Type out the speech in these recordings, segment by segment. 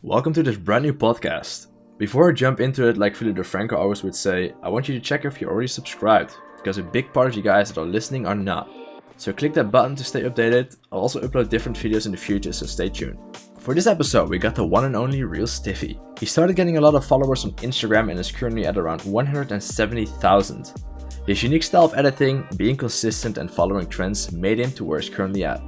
Welcome to this brand new podcast. Before I jump into it, like Philip DeFranco always would say, I want you to check if you're already subscribed, because a big part of you guys that are listening are not. So click that button to stay updated. I'll also upload different videos in the future, so stay tuned. For this episode, we got the one and only RealStiffy. He started getting a lot of followers on Instagram and is currently at around 170,000. His unique style of editing, being consistent and following trends made him to where he's currently at.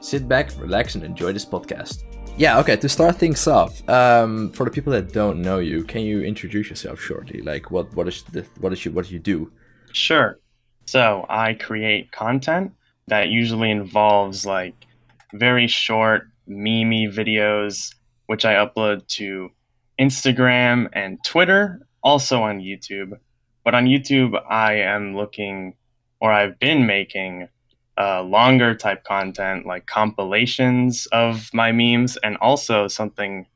Sit back, relax and enjoy this podcast. Yeah, okay, to start things off, for the people that don't know you, can you introduce yourself shortly? Like, what do you do? Sure. So I create content that usually involves like very short meme videos, which I upload to Instagram and Twitter, also on YouTube. But on YouTube, I've been making longer type content like compilations of my memes, and also something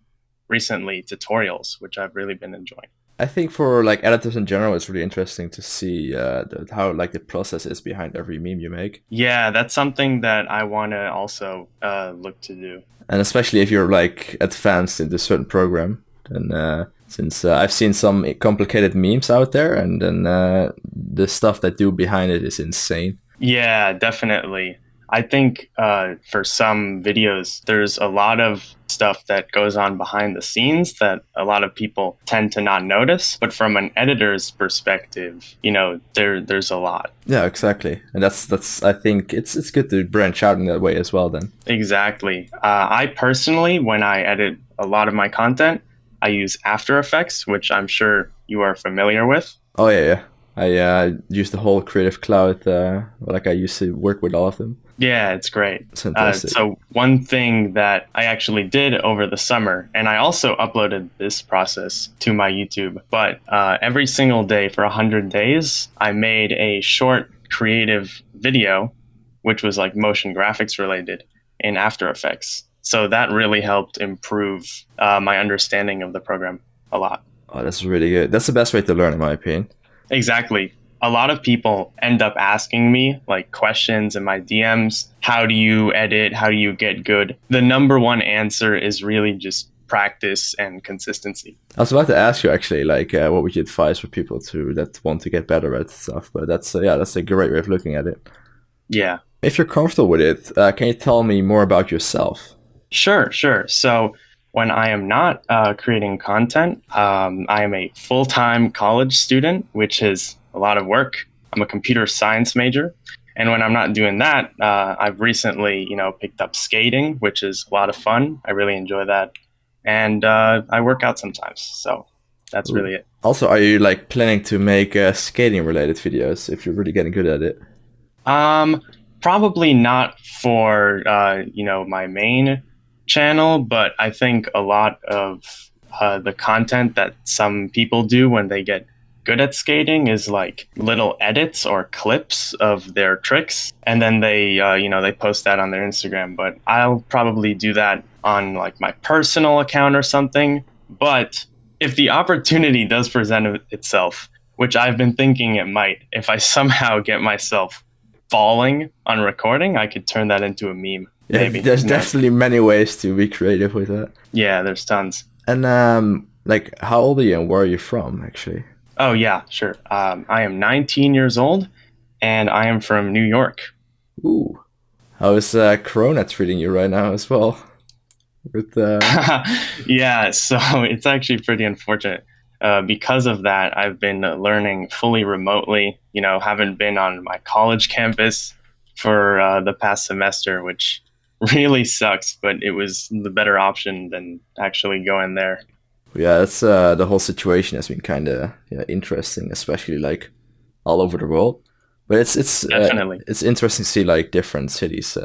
recently, tutorials, which I've really been enjoying. I think for like editors in general, it's really interesting to see how like the process is behind every meme you make. Yeah, that's something that I want to also look to do. And especially if you're like advanced in a certain program, then since I've seen some complicated memes out there, and then the stuff they do behind it is insane. Yeah, definitely. I think for some videos, there's a lot of stuff that goes on behind the scenes that a lot of people tend to not notice. But from an editor's perspective, there's a lot. Yeah, exactly. And that's I think it's good to branch out in that way as well then. Exactly. I personally, when I edit a lot of my content, I use After Effects, which I'm sure you are familiar with. Oh, yeah. I use the whole Creative Cloud, I used to work with all of them. Yeah, it's great. Fantastic. So one thing that I actually did over the summer, and I also uploaded this process to my YouTube, but every single day for 100 days, I made a short creative video, which was like motion graphics related in After Effects. So that really helped improve my understanding of the program a lot. Oh, that's really good. That's the best way to learn, in my opinion. Exactly. A lot of people end up asking me like questions in my DMs. How do you edit? How do you get good? The number one answer is really just practice and consistency. I was about to ask you actually, like, what would you advise for people that want to get better at stuff? But that's a great way of looking at it. Yeah. If you're comfortable with it, can you tell me more about yourself? Sure. So when I am not creating content, I am a full-time college student, which is a lot of work. I'm a computer science major. And when I'm not doing that, I've recently, picked up skating, which is a lot of fun. I really enjoy that. And I work out sometimes. So that's really it. Also, are you like planning to make skating related videos if you're really getting good at it? Probably not for, my main channel, but I think a lot of the content that some people do when they get good at skating is like little edits or clips of their tricks, and then they post that on their Instagram. But I'll probably do that on like my personal account or something. But if the opportunity does present itself, which I've been thinking it might, if I somehow get myself falling on recording, I could turn that into a meme. Yeah, maybe. There's definitely many ways to be creative with that. Yeah, there's tons. And like, how old are you and where are you from, actually? Oh, yeah, sure. I am 19 years old, and I am from New York. Ooh. How is Corona treating you right now as well? Yeah, so it's actually pretty unfortunate. Because of that, I've been learning fully remotely. Haven't been on my college campus for the past semester, which really sucks, but it was the better option than actually going there. Yeah, that's the whole situation has been kind of interesting, especially like all over the world. But it's definitely it's interesting to see like different cities.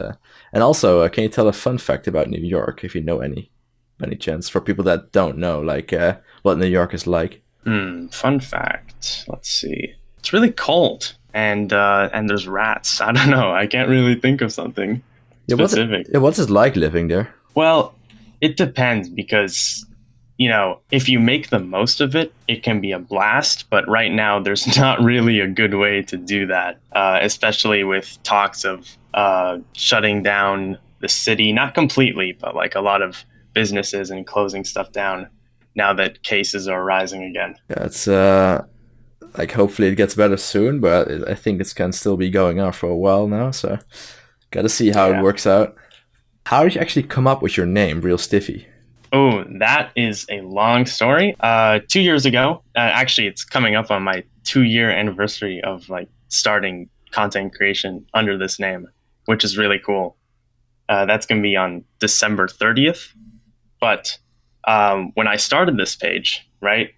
And also, can you tell a fun fact about New York, if you know any chance, for people that don't know, like what New York is like? Fun fact. Let's see. It's really cold, and there's rats. I don't know. I can't really think of something specific. What's it like living there? Well, it depends because, if you make the most of it, it can be a blast. But right now, there's not really a good way to do that, especially with talks of shutting down the city, not completely, but like a lot of businesses and closing stuff down now that cases are rising again. Yeah, it's like hopefully it gets better soon, but I think it can still be going on for a while now. So got to see how it works out. How did you actually come up with your name, RealStiffy? Oh, that is a long story. 2 years ago, actually, it's coming up on my 2-year anniversary of like starting content creation under this name, which is really cool. That's going to be on December 30th. But when I started this page, right,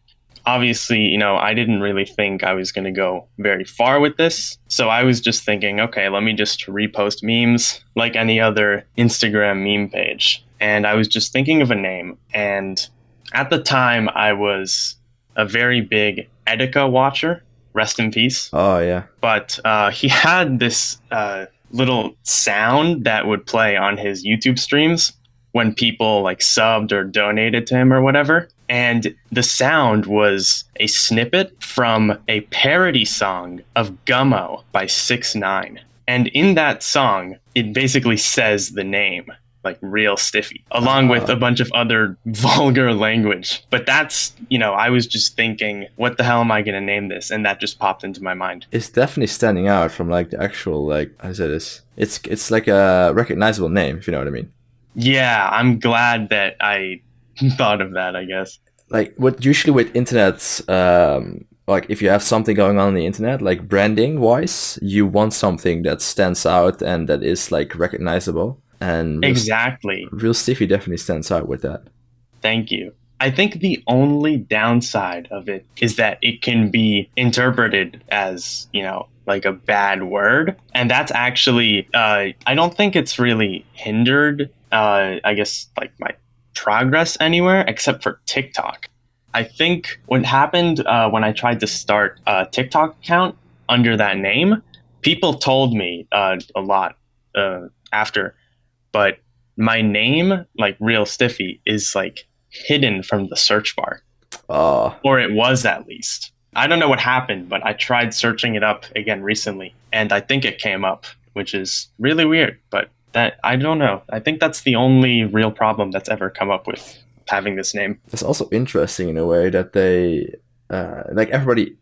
obviously, I didn't really think I was going to go very far with this. So I was just thinking, okay, let me just repost memes like any other Instagram meme page. And I was just thinking of a name. And at the time, I was a very big Etika watcher. Rest in peace. Oh, yeah. But he had this little sound that would play on his YouTube streams when people like subbed or donated to him or whatever. And the sound was a snippet from a parody song of Gummo by 6ix9ine. And in that song, it basically says the name, like RealStiffy, along with a bunch of other vulgar language. But that's, I was just thinking, what the hell am I going to name this? And that just popped into my mind. It's definitely standing out from like the actual, like, how to say this? It's like a recognizable name, if you know what I mean. Yeah, I'm glad that I thought of that, I guess. Like usually with internet, like if you have something going on the internet, like branding wise, you want something that stands out and that is like recognizable. And exactly. RealStiffy definitely stands out with that. Thank you. I think the only downside of it is that it can be interpreted as, like a bad word. And that's actually, I don't think it's really hindered, I guess, like my progress anywhere except for TikTok. I think what happened when I tried to start a TikTok account under that name, people told me a lot after, but my name, like RealStiffy, is like hidden from the search bar. Or it was, at least. I don't know what happened, but I tried searching it up again recently, and I think it came up, which is really weird, but that, I don't know. I think that's the only real problem that's ever come up with having this name. It's also interesting in a way that they, like everybody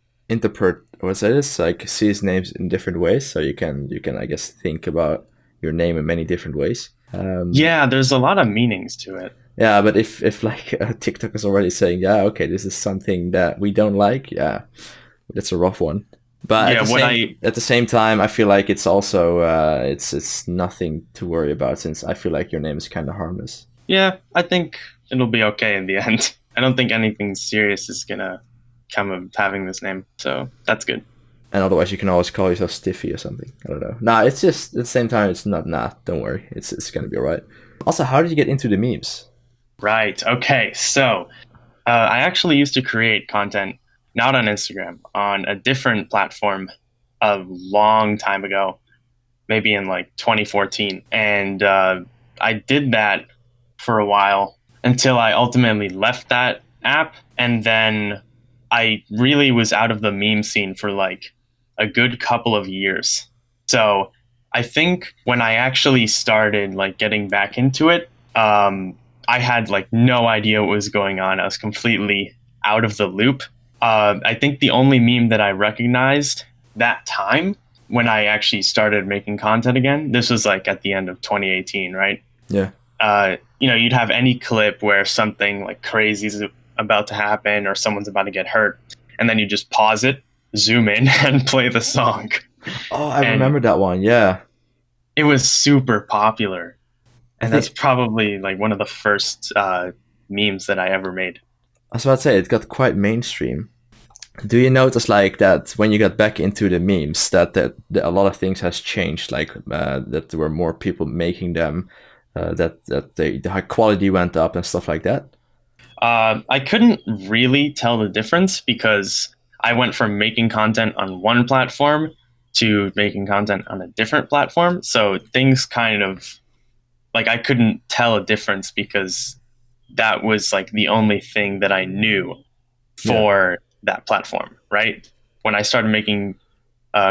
sees names in different ways. So you can, I guess, think about your name in many different ways. Yeah, there's a lot of meanings to it. Yeah, but if like TikTok is already saying, yeah, okay, this is something that we don't like, yeah, that's a rough one. But yeah, at the same time, I feel like it's also it's nothing to worry about, since I feel like your name is kind of harmless. Yeah, I think it'll be okay in the end. I don't think anything serious is gonna come of having this name, so that's good. And otherwise, you can always call yourself Stiffy or something. I don't know. Nah, it's just at the same time, it's not. Nah, don't worry, it's gonna be alright. Also, how did you get into the memes? Right. Okay. So I actually used to create content not on Instagram, on a different platform a long time ago, maybe in like 2014. And I did that for a while until I ultimately left that app. And then I really was out of the meme scene for like a good couple of years. So I think when I actually started like getting back into it, I had like no idea what was going on. I was completely out of the loop. I think the only meme that I recognized that time when I actually started making content again, this was like at the end of 2018, right? Yeah. You'd have any clip where something like crazy is about to happen or someone's about to get hurt, and then you just pause it, zoom in, and play the song. Oh, I remember that one. Yeah. It was super popular. And that's probably like one of the first memes that I ever made. I was about to say, it got quite mainstream. Do you notice like that when you got back into the memes that a lot of things has changed, like that there were more people making them, that the high quality went up and stuff like that? I couldn't really tell the difference because I went from making content on one platform to making content on a different platform. So things kind of, like, I couldn't tell a difference because that was like the only thing that I knew for that platform, right? When I started making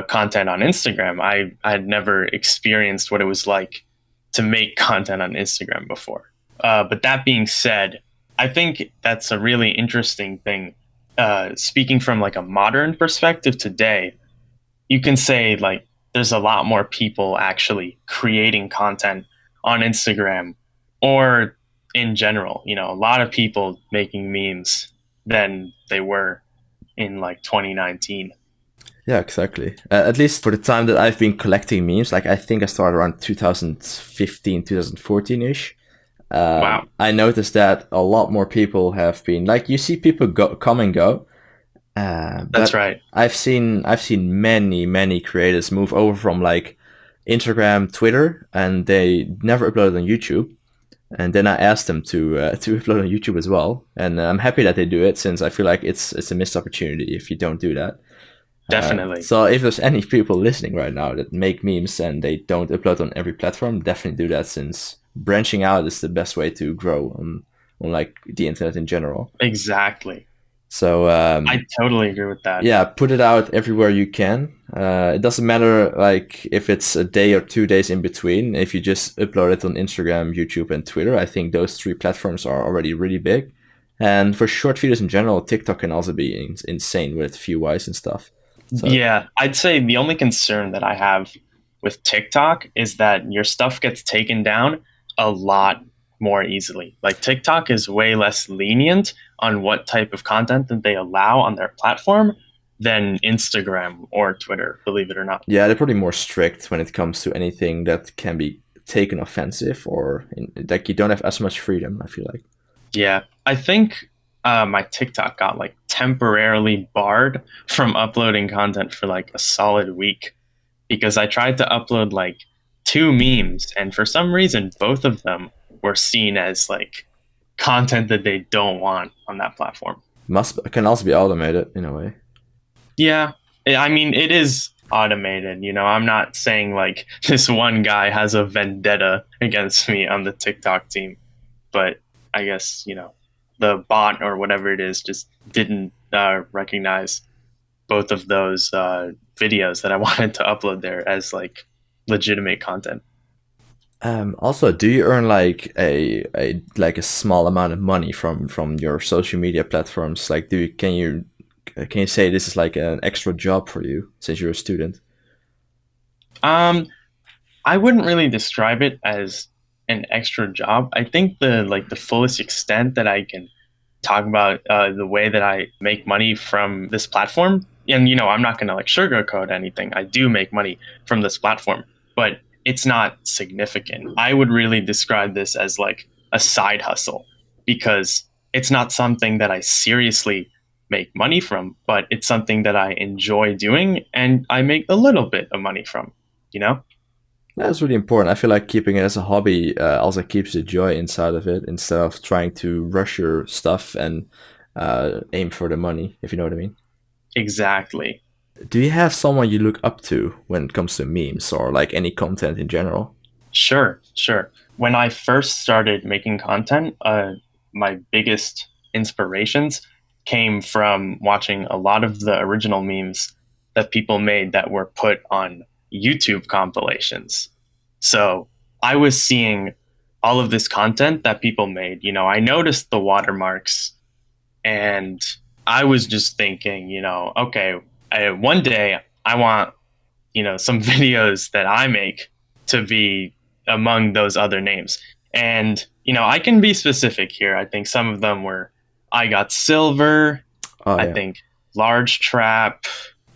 content on Instagram, I had never experienced what it was like to make content on Instagram before. But that being said, I think that's a really interesting thing. Speaking from like a modern perspective today, you can say like there's a lot more people actually creating content on Instagram or in general, a lot of people making memes than they were in like 2019. Yeah, exactly. At least for the time that I've been collecting memes, like I think I started around 2015, 2014-ish. Wow. I noticed that a lot more people have been like you see people come and go. That's But right. I've seen many creators move over from like Instagram, Twitter, and they never uploaded on YouTube. And then I asked them to upload on YouTube as well, and I'm happy that they do it since I feel like it's a missed opportunity if you don't do that. Definitely. So if there's any people listening right now that make memes and they don't upload on every platform, definitely do that since branching out is the best way to grow on like the internet in general. Exactly. So I totally agree with that. yeah, put it out everywhere you can. It doesn't matter like if it's a day or 2 days in between. If you just upload it on Instagram, YouTube, and Twitter, I think those three platforms are already really big. And for short videos in general, TikTok can also be insane with view-wise and stuff. So, Yeah, I'd say the only concern that I have with TikTok is that your stuff gets taken down a lot more easily. Like TikTok is way less lenient on what type of content that they allow on their platform than Instagram or Twitter, believe it or not. yeah, they're probably more strict when it comes to anything that can be taken offensive or like you don't have as much freedom, I feel like. Yeah, I think my TikTok got like temporarily barred from uploading content for like a solid week because I tried to upload like two memes, and for some reason, both of them were seen as like content that they don't want on that platform. Can also be automated in a way. Yeah, I mean, it is automated. I'm not saying like this one guy has a vendetta against me on the TikTok team, but I guess, the bot or whatever it is just didn't recognize both of those videos that I wanted to upload there as like legitimate content. Also, do you earn like a small amount of money from your social media platforms? Like, can you say this is like an extra job for you since you're a student? Um, I wouldn't really describe it as an extra job. I think the fullest extent that I can talk about the way that I make money from this platform, and I'm not going to like sugarcoat anything. I do make money from this platform, but it's not significant. I would really describe this as like a side hustle because it's not something that I seriously make money from, but it's something that I enjoy doing and I make a little bit of money from, you know? That's really important. I feel like keeping it as a hobby also keeps the joy inside of it instead of trying to rush your stuff and aim for the money, if you know what I mean. Exactly. Do you have someone you look up to when it comes to memes or like any content in general? Sure. When I first started making content, my biggest inspirations came from watching a lot of the original memes that people made that were put on YouTube compilations. So I was seeing all of this content that people made. I noticed the watermarks and I was just thinking, okay, one day I want, some videos that I make to be among those other names. And, I can be specific here. I think some of them were I Got Silver, Oh, I yeah. think Large Trap.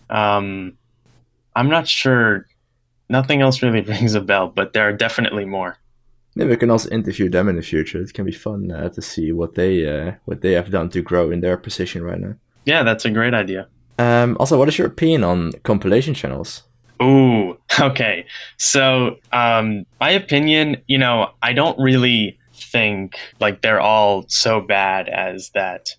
I'm not sure. Nothing else really rings a bell, but there are definitely more. Maybe we can also interview them in the future. It can be fun to see what they have done to grow in their position right now. Yeah, that's a great idea. Also, what is your opinion on compilation channels? Ooh, okay. So, my opinion, I don't really think like they're all so bad as that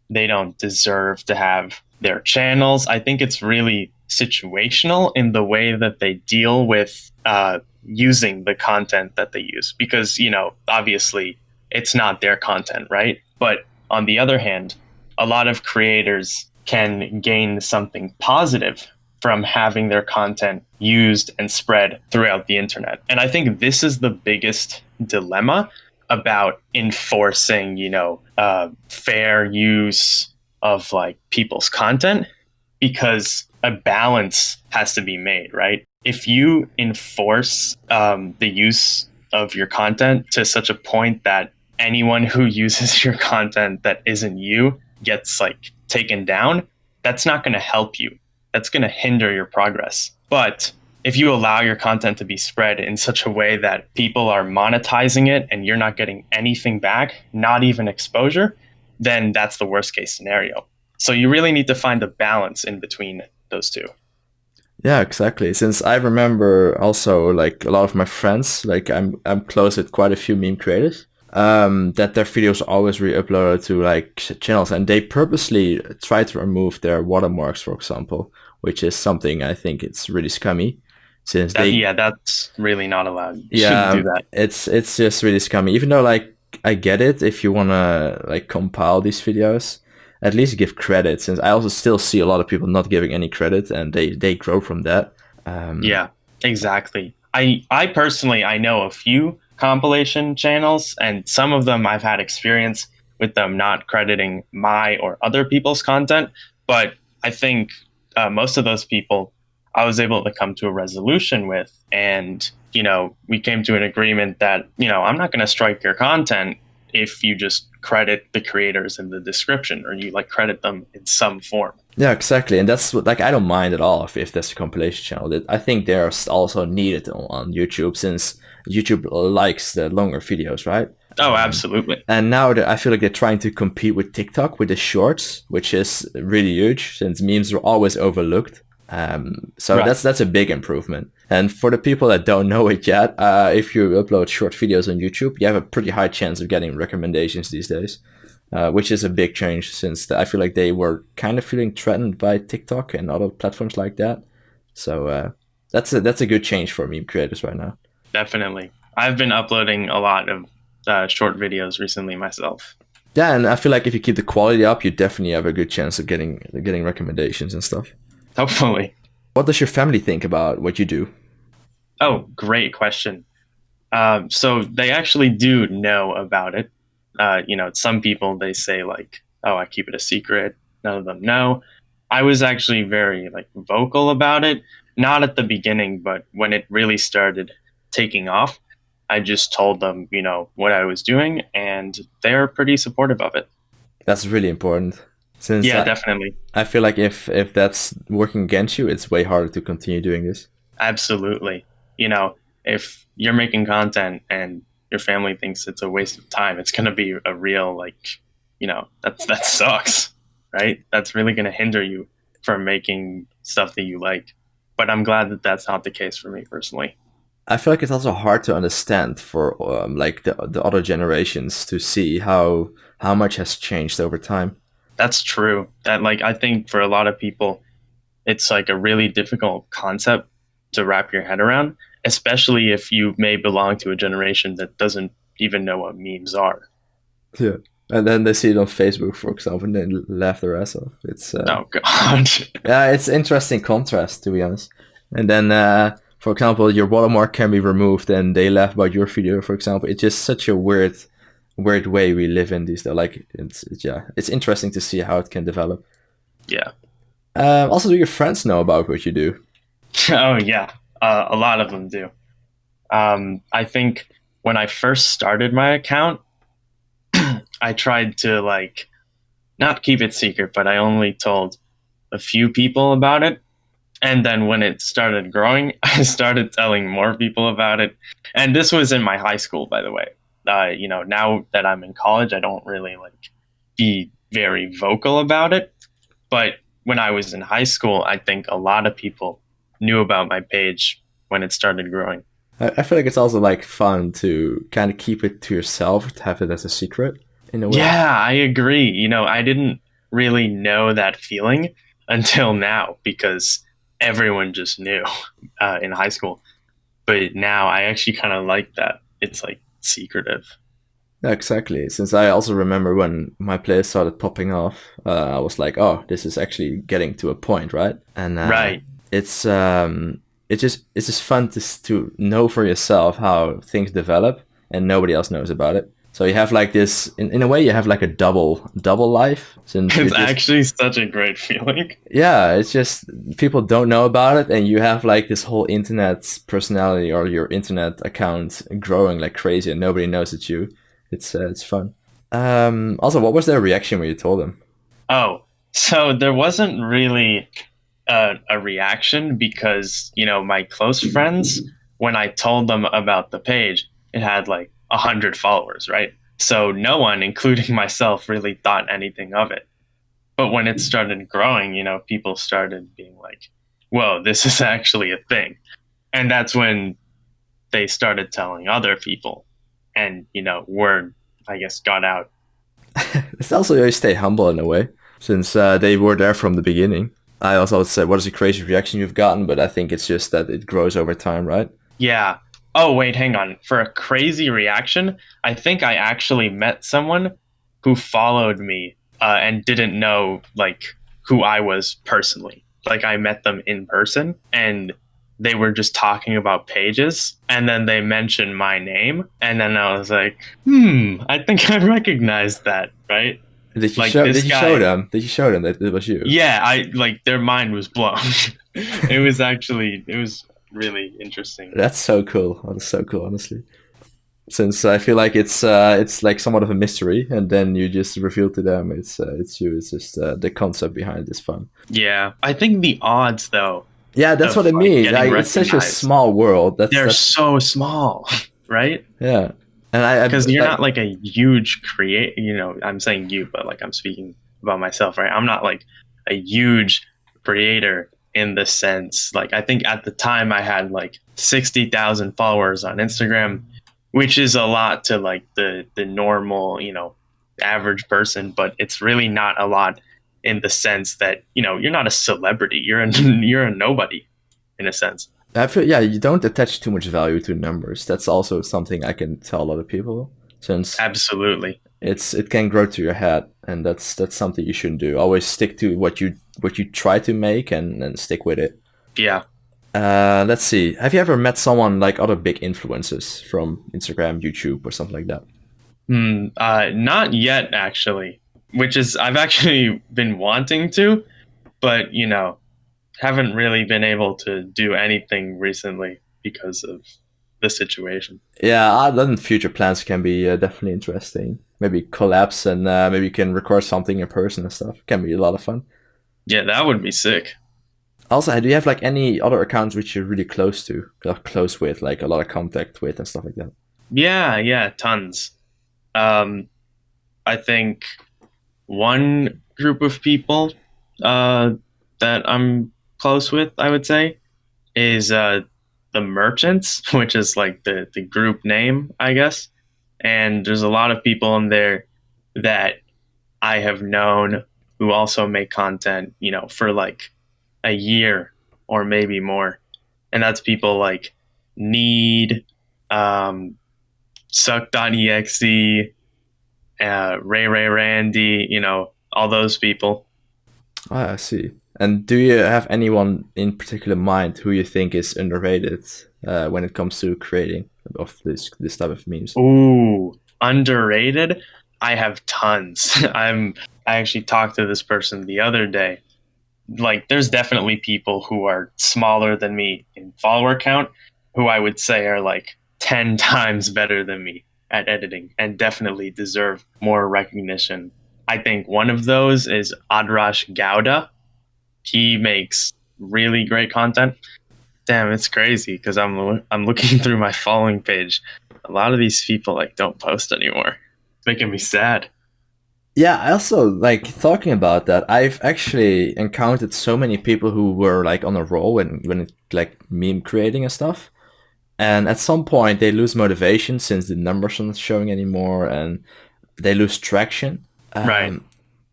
they don't deserve to have their channels. I think it's really situational in the way that they deal with using the content that they use because, obviously it's not their content, right? But on the other hand, a lot of creators can gain something positive from having their content used and spread throughout the internet. And I think this is the biggest dilemma about enforcing, fair use of like people's content, because a balance has to be made, right? If you enforce the use of your content to such a point that anyone who uses your content that isn't you gets like taken down, that's not going to help you. That's going to hinder your progress. But if you allow your content to be spread in such a way that people are monetizing it and you're not getting anything back, not even exposure, then that's the worst case scenario. So you really need to find a balance in between those two. Yeah, exactly. Since I remember also like a lot of my friends, like I'm close with quite a few meme creators, that their videos are always re-uploaded to like channels, and they purposely try to remove their watermarks, for example, which is something I think it's really scummy. Since that's really not allowed. You yeah, shouldn't do that. it's just really scummy. Even though like I get it, if you wanna like compile these videos, at least give credit. Since I also still see a lot of people not giving any credit, and they grow from that. Yeah, exactly. I personally, I know a few compilation channels, and some of them I've had experience with them not crediting my or other people's content. But I think most of those people I was able to come to a resolution with, and we came to an agreement that I'm not going to strike your content if you just credit the creators in the description, or you like credit them in some form. Yeah, exactly, and that's what, like I don't mind at all if that's a compilation channel. I think they're also needed on YouTube, since YouTube likes the longer videos, right? Oh, absolutely. And now I feel like they're trying to compete with TikTok with the shorts, which is really huge since memes are always overlooked. So Right. that's a big improvement. And for the people that don't know it yet, if you upload short videos on YouTube, you have a pretty high chance of getting recommendations these days, which is a big change, since I feel like they were kind of feeling threatened by TikTok and other platforms like that. So that's a good change for meme creators right now. Definitely. I've been uploading a lot of short videos recently myself. Yeah, and I feel like if you keep the quality up, you definitely have a good chance of getting recommendations and stuff. Hopefully. What does your family think about what you do? Oh, great question. So they actually do know about it. Some people, they say like, oh, I keep it a secret. None of them know. I was actually very like vocal about it. Not at the beginning, but when it really started taking off, I just told them, what I was doing, and they're pretty supportive of it. That's really important. Since Yeah, definitely. I feel like if that's working against you, it's way harder to continue doing this. Absolutely. If you're making content and your family thinks it's a waste of time, it's going to be a real, like, that sucks, right? That's really going to hinder you from making stuff that you like. But I'm glad that that's not the case for me personally. I feel like it's also hard to understand for like the other generations to see how much has changed over time. That's true. That, like, I think for a lot of people, it's like a really difficult concept to wrap your head around, especially if you may belong to a generation that doesn't even know what memes are. Yeah. And then they see it on Facebook, for example, and then laugh their ass off. It's Oh God. yeah, it's interesting contrast, to be honest. And then, for example, your watermark can be removed, and they laugh about your video, for example. It's just such a weird way we live in these days. Like it's interesting to see how it can develop. Yeah. Also, do your friends know about what you do? Oh yeah. A lot of them do. I think when I first started my account, I tried to like not keep it secret, but I only told a few people about it. And then when it started growing, I started telling more people about it. And this was in my high school, by the way. Now that I'm in college, I don't really like be very vocal about it. But when I was in high school, I think a lot of people knew about my page when it started growing. I feel like it's also like fun to kind of keep it to yourself, to have it as a secret in a way. Yeah, I agree. I didn't really know that feeling until now, because everyone just knew in high school. But now I actually kind of like that. It's like secretive. Yeah, exactly. Since I also remember when my players started popping off, I was like, oh, this is actually getting to a point, right? And Right. it's just fun to know for yourself how things develop, and nobody else knows about it. So you have like this, in a way, you have like a double life. Since It's actually such a great feeling. Yeah, it's just people don't know about it, and you have like this whole internet personality or your internet account growing like crazy, and nobody knows it's you. It's fun. Also, what was their reaction when you told them? Oh, so there wasn't really a reaction because, my close friends, when I told them about the page, it had like 100 followers, right? So no one, including myself, really thought anything of it. But when it started growing, people started being like, whoa, this is actually a thing. And that's when they started telling other people. And, word, I guess, got out. It's also you stay humble in a way, since they were there from the beginning. I also would say, what is the crazy reaction you've gotten? But I think it's just that it grows over time, right? Yeah. Oh, wait, hang on. For a crazy reaction, I think I actually met someone who followed me and didn't know like who I was personally. Like I met them in person and they were just talking about pages and then they mentioned my name and then I was like, I think I recognize that, right? Did you show them? Did you show them that it was you? Yeah, their mind was blown. It was really interesting. That's so cool. That's so cool, honestly. Since I feel like it's like somewhat of a mystery, and then you just reveal to them it's you. It's just the concept behind it is fun. Yeah, I think the odds though. Yeah, that's what I mean. Like, it's such a small world. They're so small, right? Yeah, and because you're not like a huge I'm saying you, but like I'm speaking about myself, right? I'm not like a huge creator in the sense. Like I think at the time I had like 60,000 followers on Instagram, which is a lot to like the normal, average person, but it's really not a lot in the sense that, you're not a celebrity. You're a nobody in a sense. I feel, yeah, you don't attach too much value to numbers. That's also something I can tell a lot of people, since absolutely it can grow to your head, and that's something you shouldn't do. Always stick to what you try to make and stick with it. Yeah. Let's see. Have you ever met someone like other big influencers from Instagram, YouTube, or something like that? Not yet, actually. Which is I've actually been wanting to, but haven't really been able to do anything recently because of the situation. Yeah, then future plans can be definitely interesting. Maybe collabs and maybe you can record something in person and stuff. Can be a lot of fun. Yeah, that would be sick. Also, do you have like any other accounts which you're really close with, like a lot of contact with and stuff like that? Yeah, tons. I think one group of people that I'm close with, I would say, is the Merchants, which is like the group name, I guess. And there's a lot of people in there that I have known who also make content, for like a year or maybe more. And that's people like Need, Suck.exe, Ray Randy, all those people. Oh, I see. And do you have anyone in particular mind who you think is underrated when it comes to creating of this type of memes? Ooh, underrated? I have tons. I actually talked to this person the other day. Like, there's definitely people who are smaller than me in follower count who I would say are like 10 times better than me at editing and definitely deserve more recognition. I think one of those is Adrash Gouda. He makes really great content. Damn, it's crazy because I'm looking through my following page. A lot of these people like don't post anymore. It's making me sad. Yeah, I also like talking about that. I've actually encountered so many people who were like on a roll when it like meme creating and stuff. And at some point they lose motivation since the numbers are not showing anymore and they lose traction. Right.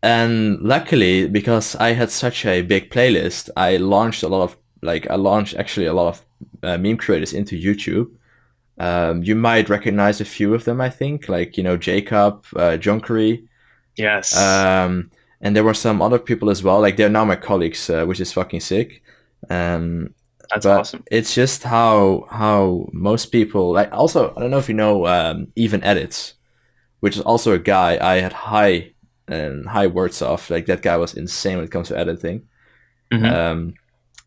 And luckily, because I had such a big playlist, I launched a lot of meme creators into YouTube. You might recognize a few of them, I think, like, Jacob, Junkery. Yes. And there were some other people as well. Like, they're now my colleagues, which is fucking sick. That's awesome. It's just how most people, like, also, I don't know if you know Even Edits. which is also a guy I had high words of. Like that guy was insane when it comes to editing. Hmm.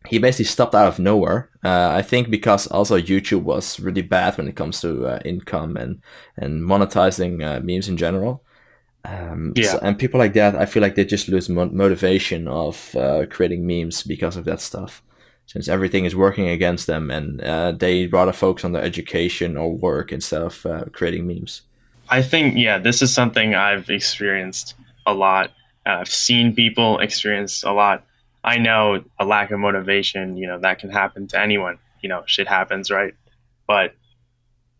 He basically stopped out of nowhere. I think because also YouTube was really bad when it comes to income and monetizing memes in general. Yeah. And people like that, I feel like they just lose motivation of creating memes because of that stuff, since everything is working against them, and they rather focus on their education or work instead of creating memes. I think, yeah, this is something I've experienced a lot. I've seen people experience a lot. I know a lack of motivation, that can happen to anyone. Shit happens, right? But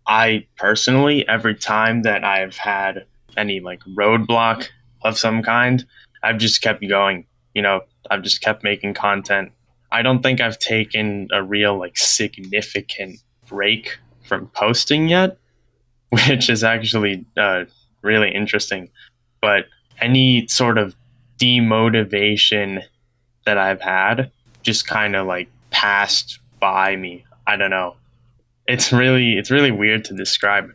I personally, every time that I've had any like roadblock of some kind, I've just kept going. I've just kept making content. I don't think I've taken a real like significant break from posting yet, which is actually really interesting. But any sort of demotivation that I've had just kind of like passed by me. I don't know. It's really weird to describe.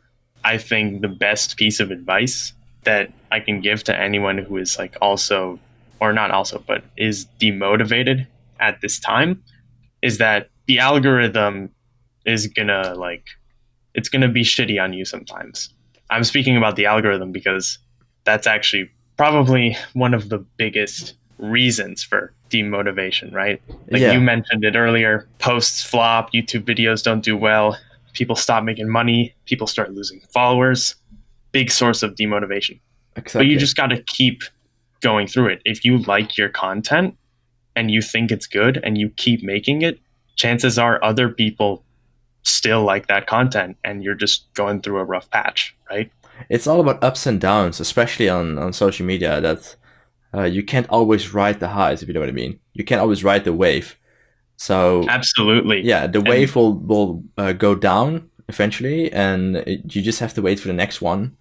I think the best piece of advice that I can give to anyone who is like also, or not also, but is demotivated at this time is that the algorithm is gonna like it's gonna be shitty on you sometimes. I'm speaking about the algorithm because that's actually probably one of the biggest reasons for demotivation, right? Like you Yeah, mentioned it earlier, posts flop, YouTube videos don't do well, people stop making money, people start losing followers. Big source of demotivation. But you exactly. just got to keep going through it. If you like your content and you think it's good and you keep making it, chances are other people still like that content and you're just going through a rough patch, right? It's all about ups and downs, especially on social media. That you can't always ride the highs, if you know what I mean. You can't always ride the wave. So Absolutely. yeah, the And wave will go down eventually, and you just have to wait for the next one.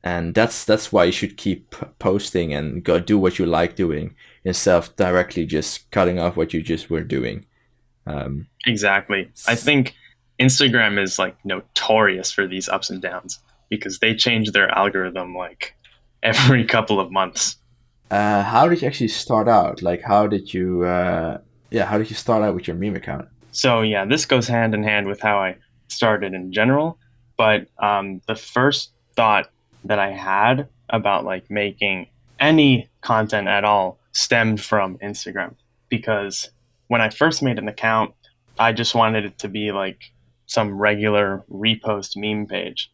And that's why you should keep posting and go do what you like doing instead of directly just cutting off what you just were doing. Um, exactly. I think Instagram is like notorious for these ups and downs because they change their algorithm like every couple of months. how did you actually start out? Like, how did you? Yeah, how did you start out with your meme account? So yeah, this goes hand in hand with how I started in general. But the first thought that I had about like making any content at all stemmed from Instagram because when I first made an account, I just wanted it to be like some regular repost meme page.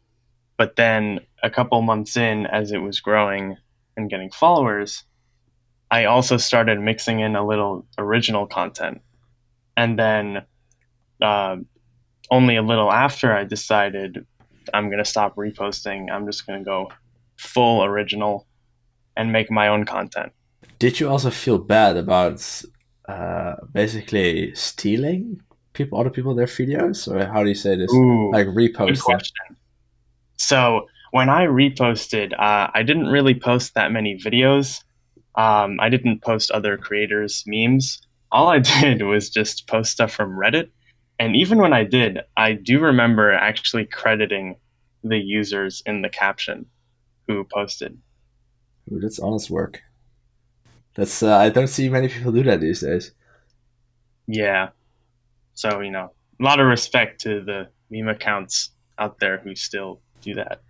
But then a couple months in, as it was growing and getting followers, I also started mixing in a little original content. And then uh, only a little after I decided I'm going to stop reposting. I'm just going to go full original and make my own content. Did you also feel bad about basically stealing other people their videos, or how do you say this? Ooh, Like good reposting. question. So when I reposted, I didn't really post that many videos. I didn't post other creators' memes. All I did was just post stuff from Reddit. And even when I did, I do remember actually crediting the users in the caption who posted. Ooh, that's honest work. That's I don't see many people do that these days. Yeah. So, a lot of respect to the meme accounts out there who still do that.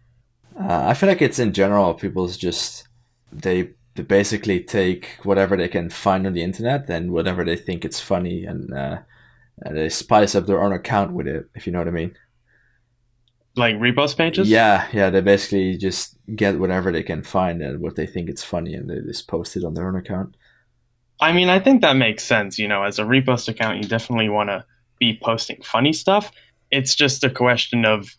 I feel like it's in general people's just they basically take whatever they can find on the internet and whatever they think it's funny, and they spice up their own account with it, if you know what I mean. Like repost pages? Yeah, yeah, they basically just get whatever they can find and what they think it's funny, and they just post it on their own account. I mean, I think that makes sense. As a repost account, you definitely want to be posting funny stuff. It's just a question of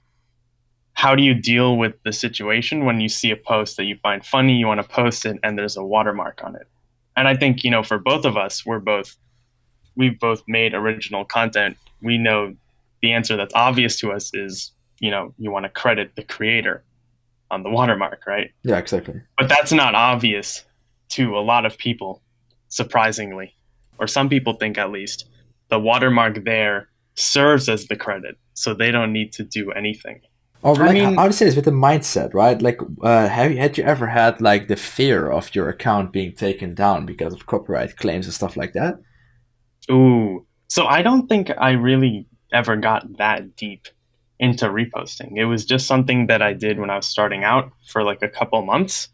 how do you deal with the situation when you see a post that you find funny, you want to post it, and there's a watermark on it. And I think, for both of us, we've both made original content. We know the answer that's obvious to us is, you want to credit the creator on the watermark, right? Yeah, exactly. But that's not obvious to a lot of people, surprisingly, or some people think at least. The watermark there serves as the credit, so they don't need to do anything. Or I like mean, how to say this with the mindset, right? Like, had you ever had like the fear of your account being taken down because of copyright claims and stuff like that? ooh. So I don't think I really ever got that deep into reposting. It was just something that I did when I was starting out for like a couple months.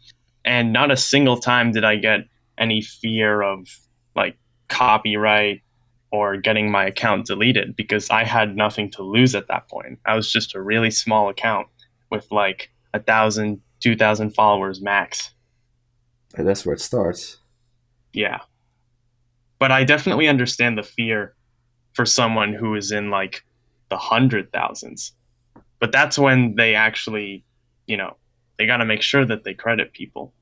And not a single time did I get any fear of like copyright or getting my account deleted because I had nothing to lose at that point. I was just a really small account with like 1,000, 2,000 followers max. That's where it starts. Yeah. But I definitely understand the fear for someone who is in like the hundred thousands. But that's when they actually, you know, they got to make sure that they credit people.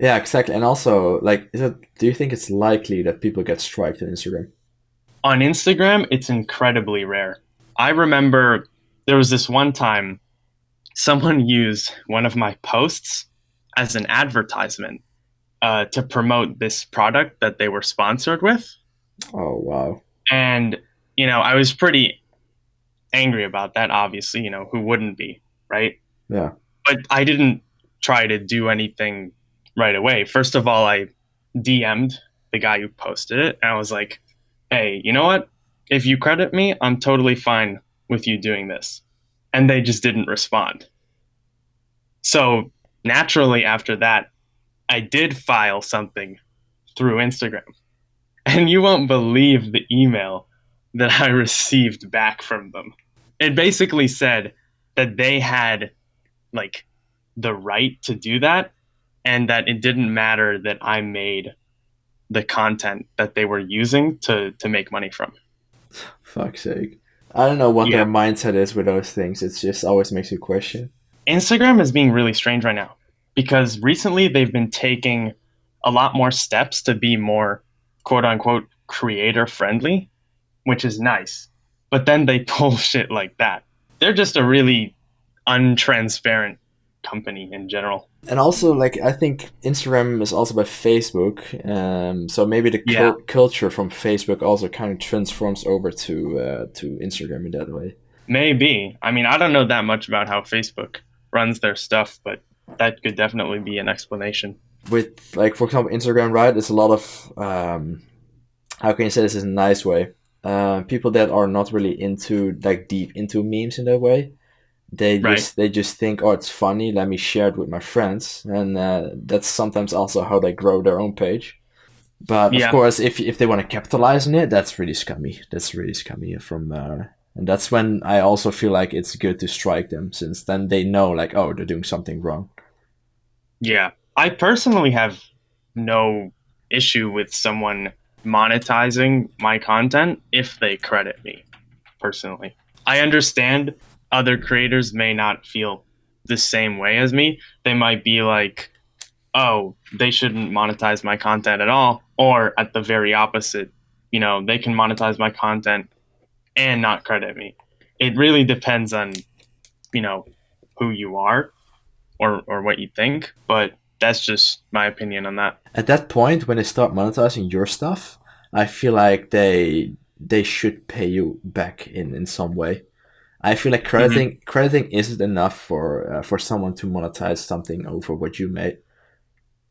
Yeah, exactly. And also, like, do you think it's likely that people get striked on Instagram? On Instagram, it's incredibly rare. I remember there was this one time someone used one of my posts as an advertisement to promote this product that they were sponsored with. Oh wow. And, I was pretty angry about that, obviously, who wouldn't be, right? Yeah. But I didn't try to do anything right away. First of all, I DM'd the guy who posted it, and I was like, hey, you know what? If you credit me, I'm totally fine with you doing this. And they just didn't respond. So naturally, after that, I did file something through Instagram. And you won't believe the email that I received back from them. It basically said that they had like the right to do that and that it didn't matter that I made the content that they were using to make money from. Fuck's sake. I don't know what Yeah. their mindset is with those things. It's just always makes you question. Instagram is being really strange right now because recently they've been taking a lot more steps to be more quote unquote creator friendly, which is nice. But then they pull shit like that. They're just a really untransparent company in general. And also, like, I think Instagram is also by Facebook, so maybe the Yeah. culture from Facebook also kind of transforms over to Instagram in that way. Maybe. I mean, I don't know that much about how Facebook runs their stuff, but that could definitely be an explanation. With, like, for example, Instagram, right? It's a lot of how can you say this in a nice way? People that are not really into, like, deep into memes in that way. Right. They just think, oh, it's funny. Let me share it with my friends, and that's sometimes also how they grow their own page. But of Yeah. course, if they want to capitalize on it, that's really scummy. That's really scummy and that's when I also feel like it's good to strike them, since then they know, like, oh, they're doing something wrong. Yeah. I personally have no issue with someone monetizing my content if they credit me, personally. I understand other creators may not feel the same way as me. They might be like, oh, they shouldn't monetize my content at all. Or at the very opposite, they can monetize my content and not credit me. It really depends on, you know, who you are or what you think. But that's just my opinion on that. At that point, when they start monetizing your stuff, I feel like they should pay you back in some way. I feel like Mhm. crediting isn't enough for someone to monetize something over what you made.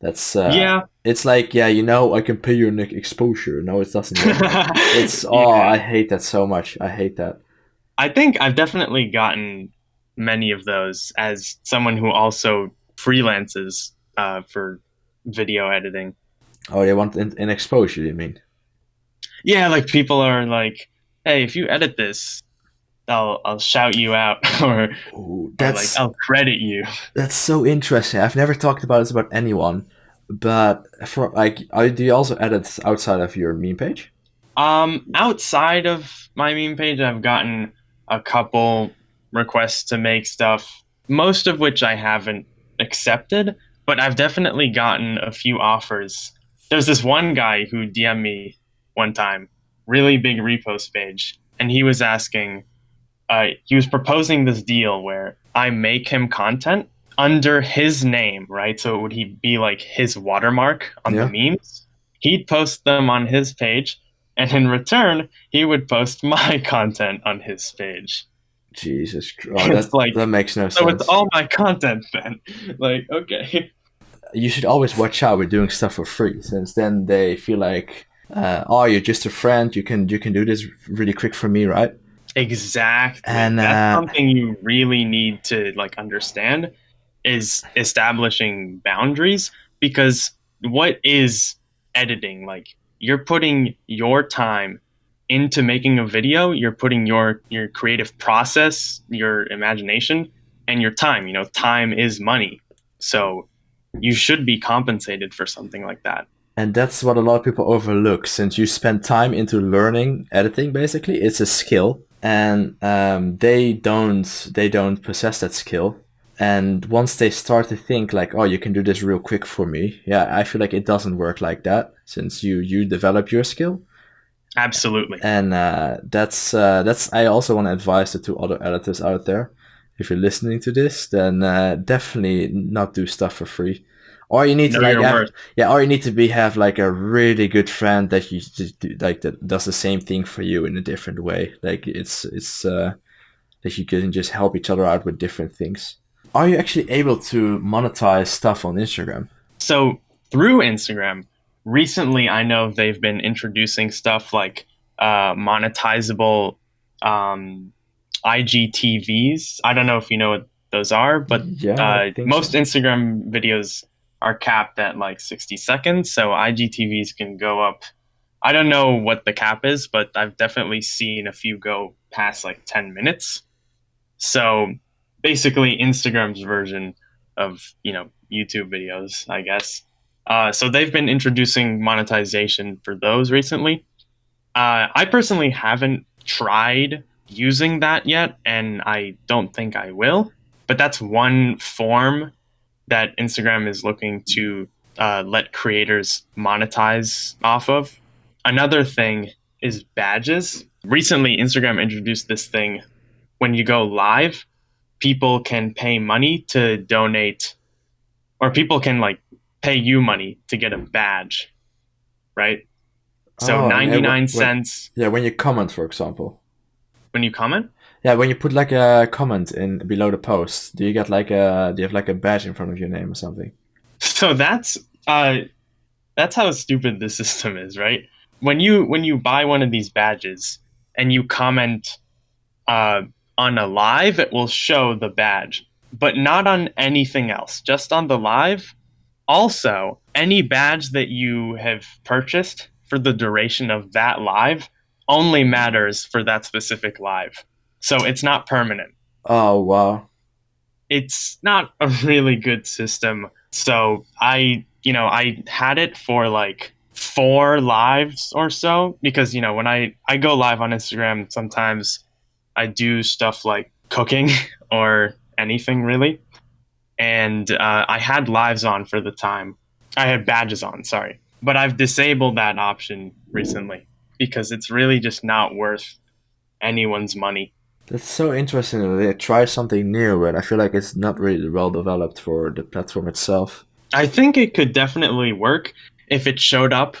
That's Yeah. it's like, yeah, I can pay you an exposure. No, it doesn't work like that. It's I Yeah. hate that so much. I hate that. I think I've definitely gotten many of those as someone who also freelances for video editing. Oh, they want an exposure, you mean? Yeah, like people are like, "Hey, if you edit this, I'll shout you out," Ooh, or like I'll credit you. that's so interesting. I've never talked about this about anyone, but for like, do you also edit outside of your meme page? Outside of my meme page, I've gotten a couple requests to make stuff, most of which I haven't accepted, but I've definitely gotten a few offers. There's this one guy who DM'd me one time, really big repost page, and he was proposing this deal where I make him content under his name, right? So would he be like his watermark on the Yeah. memes? He'd post them on his page, and in return, he would post my content on his page. Jesus Christ. Oh, It's like, that makes no so it's sense. all my content then. Like, okay. You should always watch out with doing stuff for free, since then they feel like, oh, you're just a friend. You can do this really quick for me, right? Exactly. And That's something you really need to like understand is establishing boundaries, because what is editing? Like, you're putting your time into making a video, you're putting your creative process, your imagination, and your time. Time is money. So you should be compensated for something like that. and that's what a lot of people overlook. Since you spend time into learning editing, basically, it's a skill, and they don't possess that skill. And once they start to think like, oh, you can do this real quick for me, yeah, I feel like it doesn't work like that. Since you develop your skill, Absolutely. and that's I also want to advise the two other editors out there. If you're listening to this, then definitely not do stuff for free. Or you need to Know like your have, worth. yeah, or you need to have like a really good friend that you just do, like that does the same thing for you in a different way. Like it's that you can just help each other out with different things. Are you actually able to monetize stuff on Instagram? So through Instagram, recently I know they've been introducing stuff like monetizable um, IGTVs. I don't know if you know what those are, but Yeah, I think most so. Instagram videos are capped at like 60 seconds. So IGTVs can go up. I don't know what the cap is, but I've definitely seen a few go past like 10 minutes. So basically, Instagram's version of YouTube videos, I guess. So they've been introducing monetization for those recently. I personally haven't tried using that yet, and I don't think I will. But that's one form that Instagram is looking to let creators monetize off of. Another thing is badges. Recently, Instagram introduced this thing when you go live, people can pay money to donate, or people can like pay you money to get a badge, right? So Oh, and 99 when cents yeah, when you comment, for example. when you comment. Yeah, when you put like a comment in below the post, do you get like a do you have like a badge in front of your name or something? So uh that's how stupid the system is, right? When you buy one of these badges and you comment uh, on a live, it will show the badge, but not on anything else, just on the live. Also, any badge that you have purchased for the duration of that live only matters for that specific live. So it's not permanent. Oh wow. It's not a really good system. So I had it for like 4 lives or so, because when I go live on Instagram, sometimes I do stuff like cooking or anything really. And I had lives on for the time. I had badges on, sorry. But I've disabled that option recently because it's really just not worth anyone's money. That's so interesting that they try something new, and I feel like it's not really well developed for the platform itself. I think it could definitely work if it showed up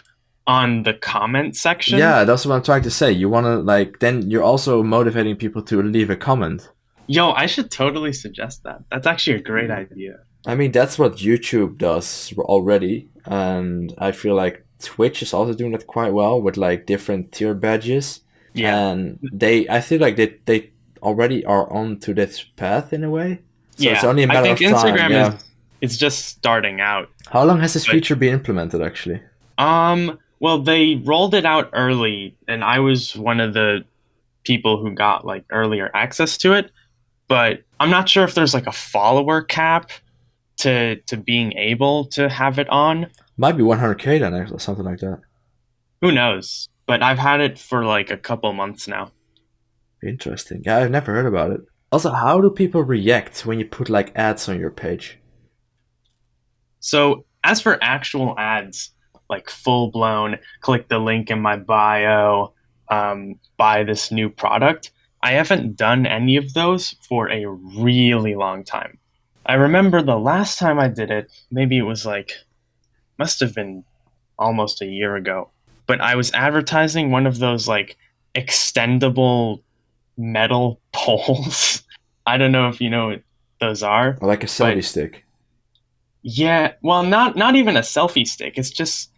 on the comment section. Yeah, that's what I'm trying to say. You wanna like then you're also motivating people to leave a comment. Yo, I should totally suggest that. That's actually a great idea. I mean, that's what YouTube does already, and I feel like Twitch is also doing that quite well with like different tier badges. Yeah. And I feel like they already are on to this path in a way. So it's Yeah. only a I matter think of time. Instagram Yeah. is it's just starting out. How long has this But feature been implemented actually? well, they rolled it out early, and I was one of the people who got like earlier access to it. But I'm not sure if there's like a follower cap to being able to have it on. Might be 100K then, or something like that. Who knows? But I've had it for like a couple months now. Interesting. Yeah, I've never heard about it. Also, how do people react when you put like ads on your page? So as for actual ads, like full blown, click the link in my bio, buy this new product. I haven't done any of those for a really long time. I remember the last time I did it, maybe it was like, must have been almost a year ago. But I was advertising one of those like extendable metal poles. I don't know if you know what those are, Or like a but selfie stick. yeah, well, not even a selfie stick. It's just,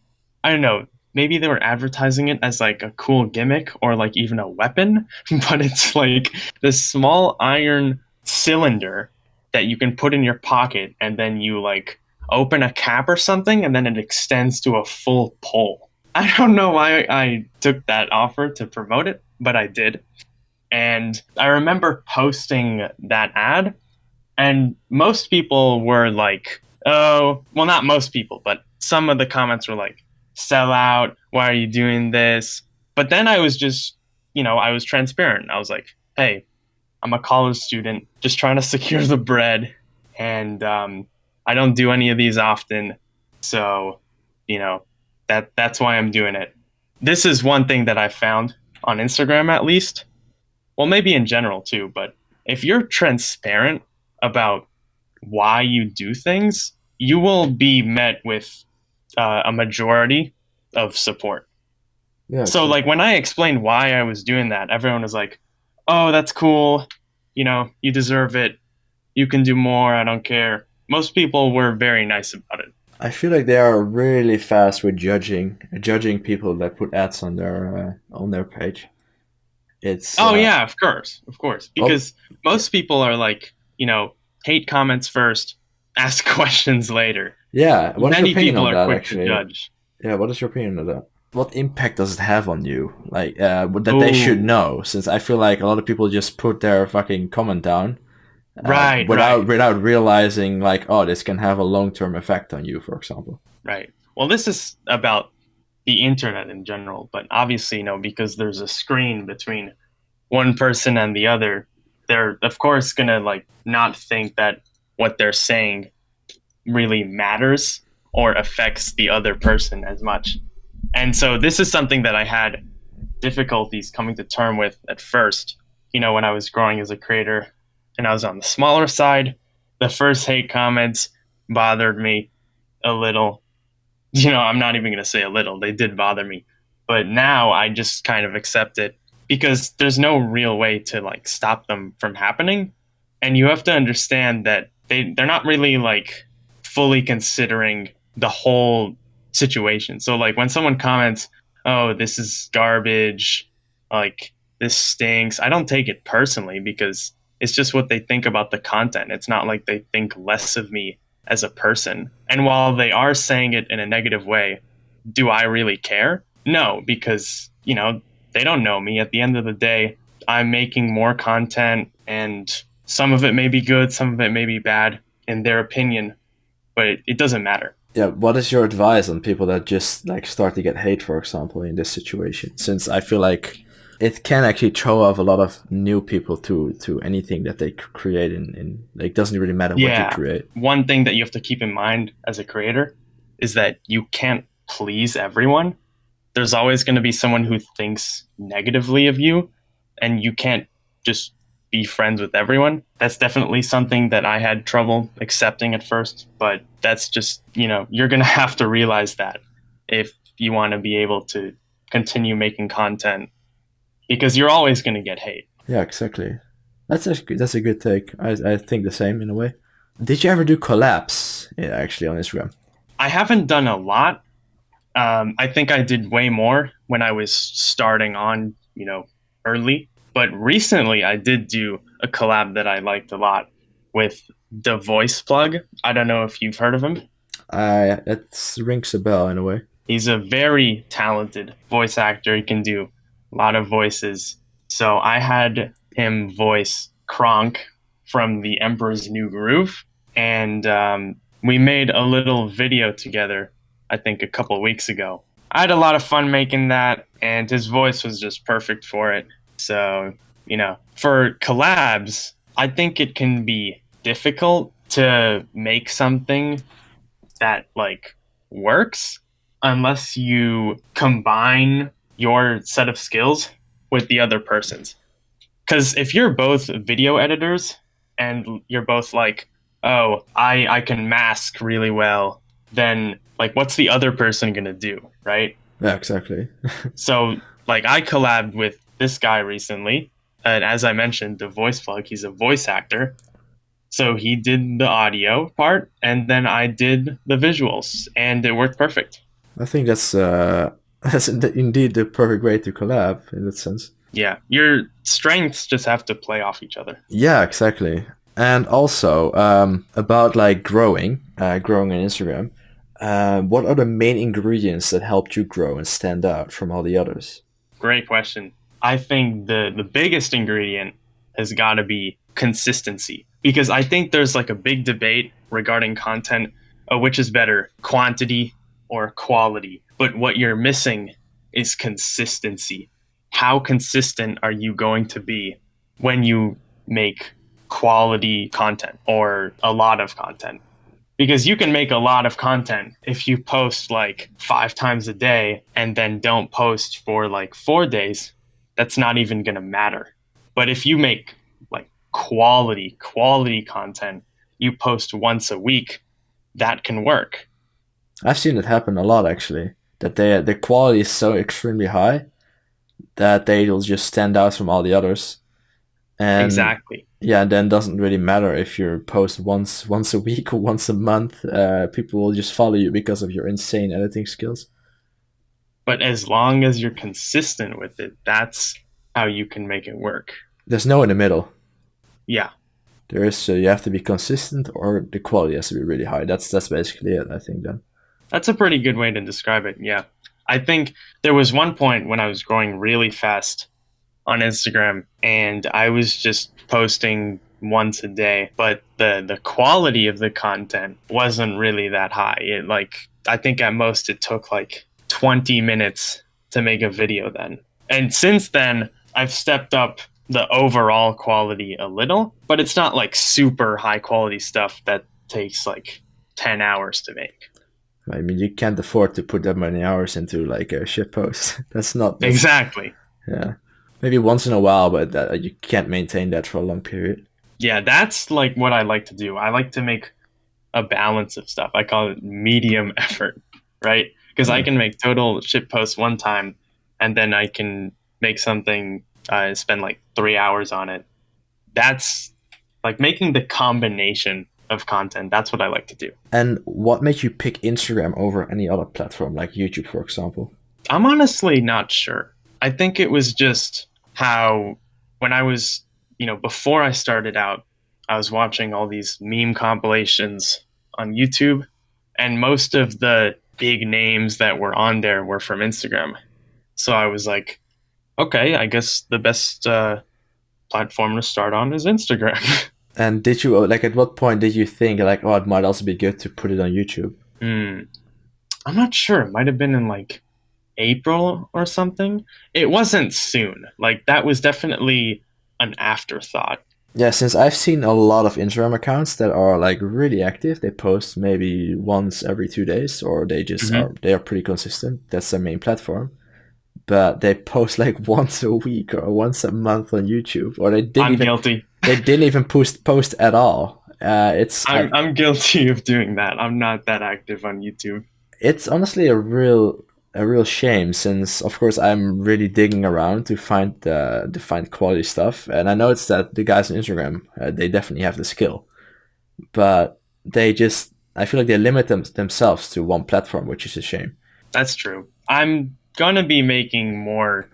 I don't know. Maybe they were advertising it as like a cool gimmick or like even a weapon, but it's like this small iron cylinder that you can put in your pocket, and then you like open a cap or something, and then it extends to a full pole. I don't know why I took that offer to promote it, but I did. And I remember posting that ad, and most people were like, oh, well, not most people, but some of the comments were like, sell out. Why are you doing this? But then I was just, I was transparent. I was like, hey, I'm a college student just trying to secure the bread. And I don't do any of these often. So, you know, that's why I'm doing it. This is one thing that I found on Instagram, at least. Well, maybe in general too, but if you're transparent about why you do things, you will be met with a majority of support. Yeah, So, exactly. like, when I explained why I was doing that, everyone was like, oh, that's cool. You deserve it. You can do more. I don't care. Most people were very nice about it. I feel like they are really fast with judging people that put ads on their page. It's Oh, yeah, of course. Of course. oh Because most people are like, hate comments first, ask questions later. yeah. What is your Many opinion people on are that quick to actually? judge. Yeah, what is your opinion on that? What impact does it have on you? Like that they should Ooh, know, since I feel like a lot of people just put their fucking comment down right, without right, realizing like, oh, this can have a long-term effect on you, for example. right. Well, this is about the internet in general, but obviously, because there's a screen between one person and the other, they're of course gonna like not think that what they're saying really matters or affects the other person as much. And so this is something that I had difficulties coming to term with at first, when I was growing as a creator and I was on the smaller side. The first hate comments bothered me a little. I'm not even going to say a little, they did bother me. But now I just kind of accept it because there's no real way to like stop them from happening. And you have to understand that they're not really like fully considering the whole situation. So like when someone comments, "Oh, this is garbage," like "this stinks," I don't take it personally because it's just what they think about the content. It's not like they think less of me as a person. And while they are saying it in a negative way, do I really care? No, because, they don't know me. At the end of the day, I'm making more content, and some of it may be good, some of it may be bad in their opinion, but it doesn't matter. Yeah, what is your advice on people that just like start to get hate, for example, in this situation? Since I feel like it can actually throw off a lot of new people to anything that they create in like, doesn't really matter what you Yeah. create. One thing that you have to keep in mind as a creator is that you can't please everyone. There's always going to be someone who thinks negatively of you, and you can't just be friends with everyone. That's definitely something that I had trouble accepting at first, but that's just, you're going to have to realize that if you want to be able to continue making content, because you're always going to get hate. Yeah, exactly. That's a good take. I think the same in a way. Did you ever do collabs? Yeah, actually on Instagram. I haven't done a lot. I think I did way more when I was starting on, early. But recently, I did do a collab that I liked a lot with the Voice Plug. I don't know if you've heard of him. It rings a bell in a way. He's a very talented voice actor. He can do a lot of voices. So I had him voice Kronk from The Emperor's New Groove. And we made a little video together, I think a couple of weeks ago. I had a lot of fun making that, and his voice was just perfect for it. So, for collabs, I think it can be difficult to make something that like works unless you combine your set of skills with the other person's. Because if you're both video editors and you're both like, oh, I can mask really well, then like what's the other person gonna do, right? Yeah, exactly. So like I collabed with this guy recently. And as I mentioned, the voice plug, he's a voice actor. So he did the audio part, and then I did the visuals, and it worked perfect. I think that's indeed the perfect way to collab in that sense. Yeah, your strengths just have to play off each other. Yeah, exactly. And also about like growing on Instagram. What are the main ingredients that helped you grow and stand out from all the others? Great question. I think the biggest ingredient has got to be consistency, because I think there's like a big debate regarding content, which is better, quantity or quality. But what you're missing is consistency. How consistent are you going to be when you make quality content or a lot of content? Because you can make a lot of content if you post like 5 times a day and then don't post for like 4 days. That's not even going to matter. But if you make like quality content, you post once a week, that can work. I've seen it happen a lot actually. That the quality is so extremely high that they will just stand out from all the others. And Exactly. yeah, then doesn't really matter if you post once a week or once a month. People will just follow you because of your insane editing skills. But as long as you're consistent with it, that's how you can make it work. There's no in the middle. Yeah. There is you have to be consistent, or the quality has to be really high. That's basically it, I think. Then That's a pretty good way to describe it. Yeah. I think there was one point when I was growing really fast on Instagram and I was just posting once a day, but the quality of the content wasn't really that high. It like I think at most it took like 20 minutes to make a video then. And since then, I've stepped up the overall quality a little, but it's not like super high quality stuff that takes like 10 hours to make. I mean, you can't afford to put that many hours into like a shit post. That's Exactly. Yeah, maybe once in a while, but you can't maintain that for a long period. Yeah, that's like what I like to do. I like to make a balance of stuff. I call it medium effort, right? Because I can make total shit posts one time, and then I can make something, spend like 3 hours on it. That's like making the combination of content. That's what I like to do. And what made you pick Instagram over any other platform, like YouTube, for example? I'm honestly not sure. I think it was just how when I was, before I started out, I was watching all these meme compilations on YouTube, and most of the big names that were on there were from Instagram. So I was like, okay, I guess the best platform to start on is Instagram. And did you like at what point did you think like, oh, it might also be good to put it on YouTube? I'm not sure. It might have been in like April or something. It wasn't soon. Like that was definitely an afterthought. Yeah, since I've seen a lot of Instagram accounts that are like really active, they post maybe once every 2 days, or they just they are pretty consistent. That's their main platform. But they post like once a week or once a month on YouTube, or I'm guilty. They didn't even post at all. I'm guilty of doing that. I'm not that active on YouTube. It's honestly a real shame, since of course I'm really digging around to find quality stuff, and I know it's that the guys on Instagram they definitely have the skill, but I feel like they limit themselves to one platform, which is a shame. That's true. I'm gonna be making more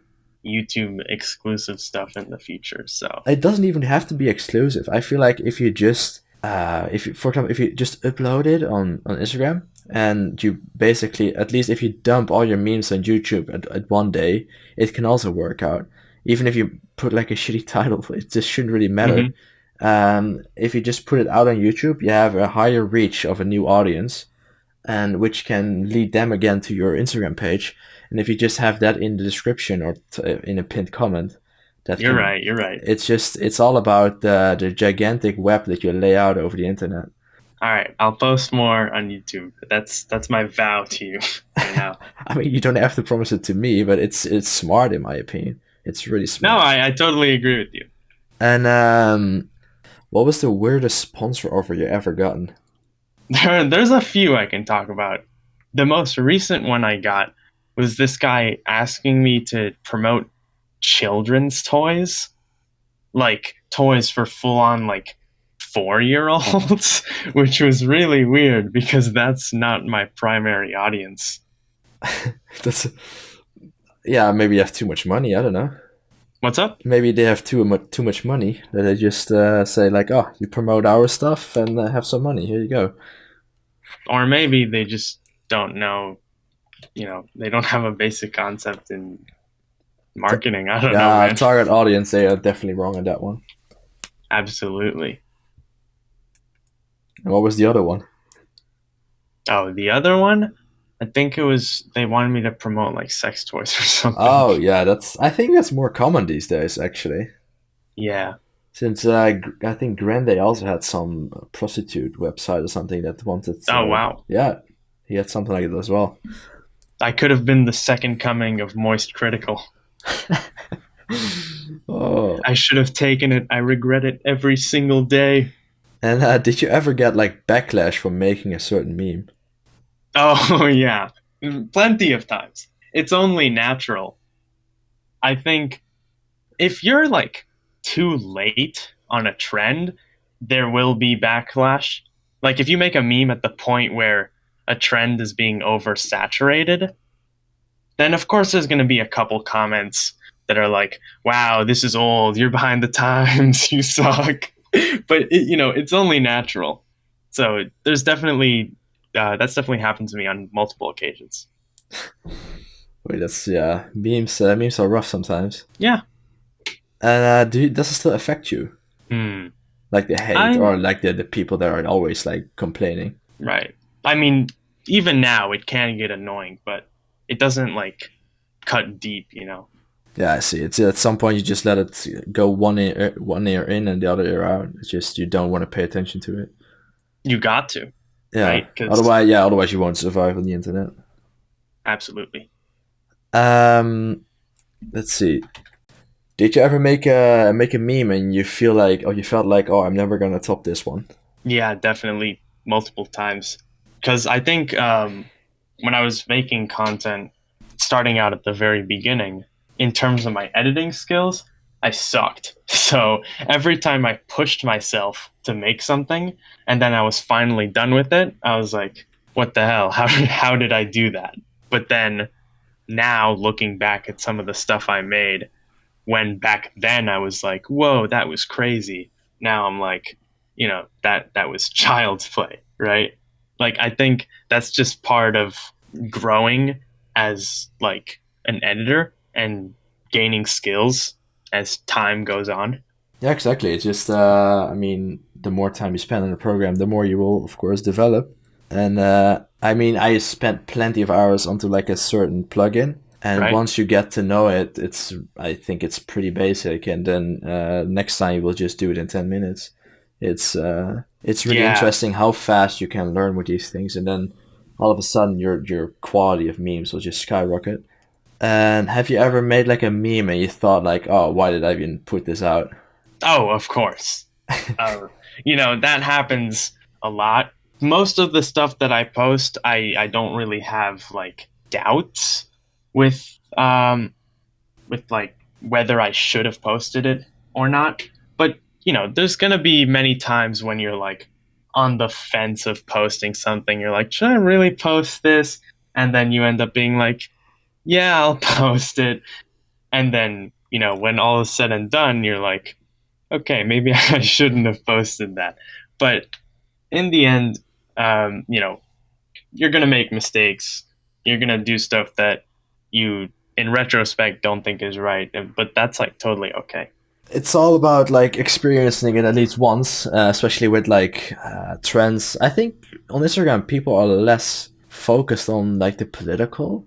YouTube exclusive stuff in the future, so it doesn't even have to be exclusive. I feel like if you just for example, if you just upload it on Instagram, and you basically, at least if you dump all your memes on YouTube at one day, it can also work out. Even if you put like a shitty title, it just shouldn't really matter. If you just put it out on YouTube, you have a higher reach of a new audience, and which can lead them again to your Instagram page. And if you just have that in the description or in a pinned comment, You're right. It's all about the gigantic web that you lay out over the internet. All right, I'll post more on YouTube. That's my vow to you right now. I mean, you don't have to promise it to me, but it's smart in my opinion. It's really smart. No, I totally agree with you. And what was the weirdest sponsor offer you ever gotten? There's a few I can talk about. The most recent one I got was this guy asking me to promote children's toys. like toys for full on like 4-year-olds, which was really weird because that's not my primary audience. That's yeah. Maybe you have too much money. I don't know. What's up? Maybe they have too much money that they just say like, oh, you promote our stuff and have some money. Here you go. Or maybe they just don't know, they don't have a basic concept in marketing. I don't know, Yeah, man. target audience. They are definitely wrong on that one. Absolutely. And what was the other one? Oh, the other one? I think it was they wanted me to promote like sex toys or something. Oh yeah, I think that's more common these days actually. Yeah. Since I think Grande also had some prostitute website or something that wanted. Oh, wow. Yeah, he had something like it as well. I could have been the second coming of Moist Critical. Oh, I should have taken it. I regret it every single day. and did you ever get like backlash for making a certain meme? Oh, yeah. Plenty of times. It's only natural. I think if you're like too late on a trend, there will be backlash. Like if you make a meme at the point where a trend is being oversaturated, then of course there's going to be a couple comments that are like, "Wow, this is old. You're behind the times. You suck." But it's only natural. So there's definitely that's definitely happened to me on multiple occasions. Wait, that's yeah. Memes are rough sometimes. Yeah. And does it still affect you? Hmm. Like the hate or like the people that are always like complaining? Right. I mean, even now it can get annoying, but it doesn't like cut deep. Yeah, I see. It's at some point you just let it go one ear in and the other ear out. It's just you don't want to pay attention to it. You got to. Yeah. Right? Otherwise you won't survive on the internet. Absolutely. Let's see. Did you ever make a meme and you felt like, oh, I'm never gonna top this one? Yeah, definitely multiple times. Because I think when I was making content, starting out at the very beginning, in terms of my editing skills, I sucked. So every time I pushed myself to make something and then I was finally done with it, I was like, what the hell? How did I do that? But then now looking back at some of the stuff I made, when back then I was like, whoa, that was crazy. Now I'm like, that was child's play, right? Like, I think that's just part of growing as like an editor and gaining skills as time goes on. Yeah, exactly. It's just, the more time you spend on a program, the more you will, of course, develop. And I spent plenty of hours onto like a certain plugin. And Right. Once you get to know it, I think it's pretty basic. And then next time you will just do it in 10 minutes. It's really Yeah. interesting how fast you can learn with these things. And then all of a sudden your quality of memes will just skyrocket. And have you ever made like a meme and you thought like, oh, why did I even put this out? Oh, of course. That happens a lot. Most of the stuff that I post, I don't really have like doubts with like whether I should have posted it or not. But there's gonna be many times when you're like on the fence of posting something. You're like, should I really post this? And then you end up being like, yeah, I'll post it. And then when all is said and done, you're like, okay, maybe I shouldn't have posted that. But in the end, you're gonna make mistakes. You're gonna do stuff that you, in retrospect, don't think is right. But that's like totally okay. It's all about like experiencing it at least once, especially with like trends. I think on Instagram people are less focused on like the political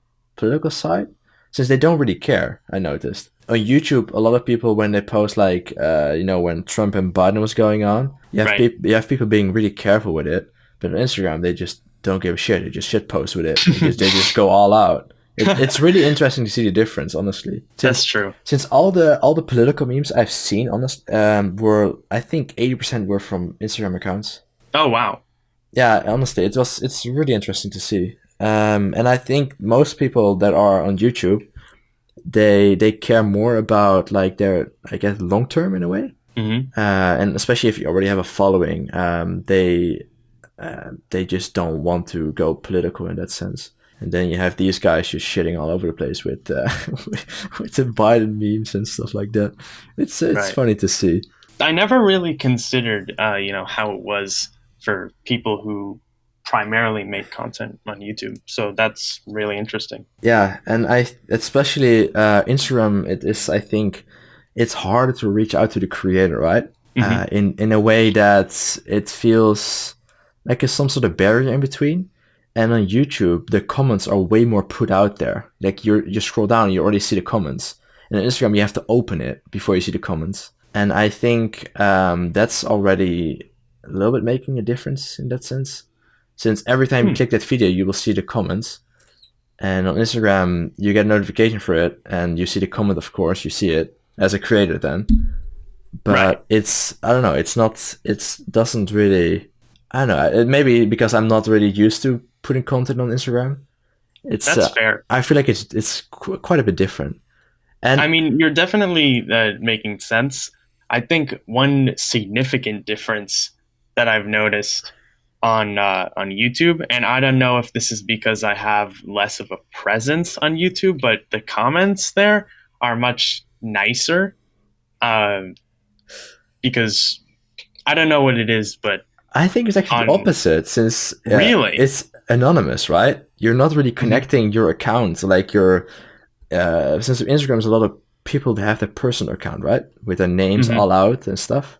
side, since they don't really care. I noticed on YouTube a lot of people, when they post like when Trump and Biden was going on, Right. you have people being really careful with it. But on Instagram they just don't give a shit. They just shit post with it. They just go all out. It's really interesting to see the difference, honestly. That's true. Since all the political memes I've seen, were, I think 80% were from Instagram accounts. Oh, wow. Yeah, honestly, it's really interesting to see. And I think most people that are on YouTube, they care more about like their, I guess, long term in a way. And especially if you already have a following, they just don't want to go political in that sense. And then you have these guys just shitting all over the place with with the Biden memes and stuff like that. It's Right. funny to see. I never really considered, how it was for people who primarily make content on YouTube. So that's really interesting. Yeah, and especially Instagram, it is, I think, it's harder to reach out to the creator, right? In a way that it feels like there's some sort of barrier in between. And on YouTube, the comments are way more put out there. Like you scroll down, you already see the comments. And on Instagram, you have to open it before you see the comments. And I think that's already a little bit making a difference in that sense. Since every time you click that video, you will see the comments. And on Instagram, you get a notification for it, and you see the comment, of course, you see it as a creator then. But it's, I don't know, it doesn't really, I don't know, it maybe because I'm not really used to putting content on Instagram. That's fair. I feel like it's quite a bit different. And I mean, you're definitely making sense. I think one significant difference that I've noticed on YouTube, and I don't know if this is because I have less of a presence on YouTube, but the comments there are much nicer. Because I don't know what it is, but I think it's actually the opposite, since really it's anonymous, right? You're not really connecting your account, like your since Instagram is a lot of people that have their personal account, right, with their names all out and stuff.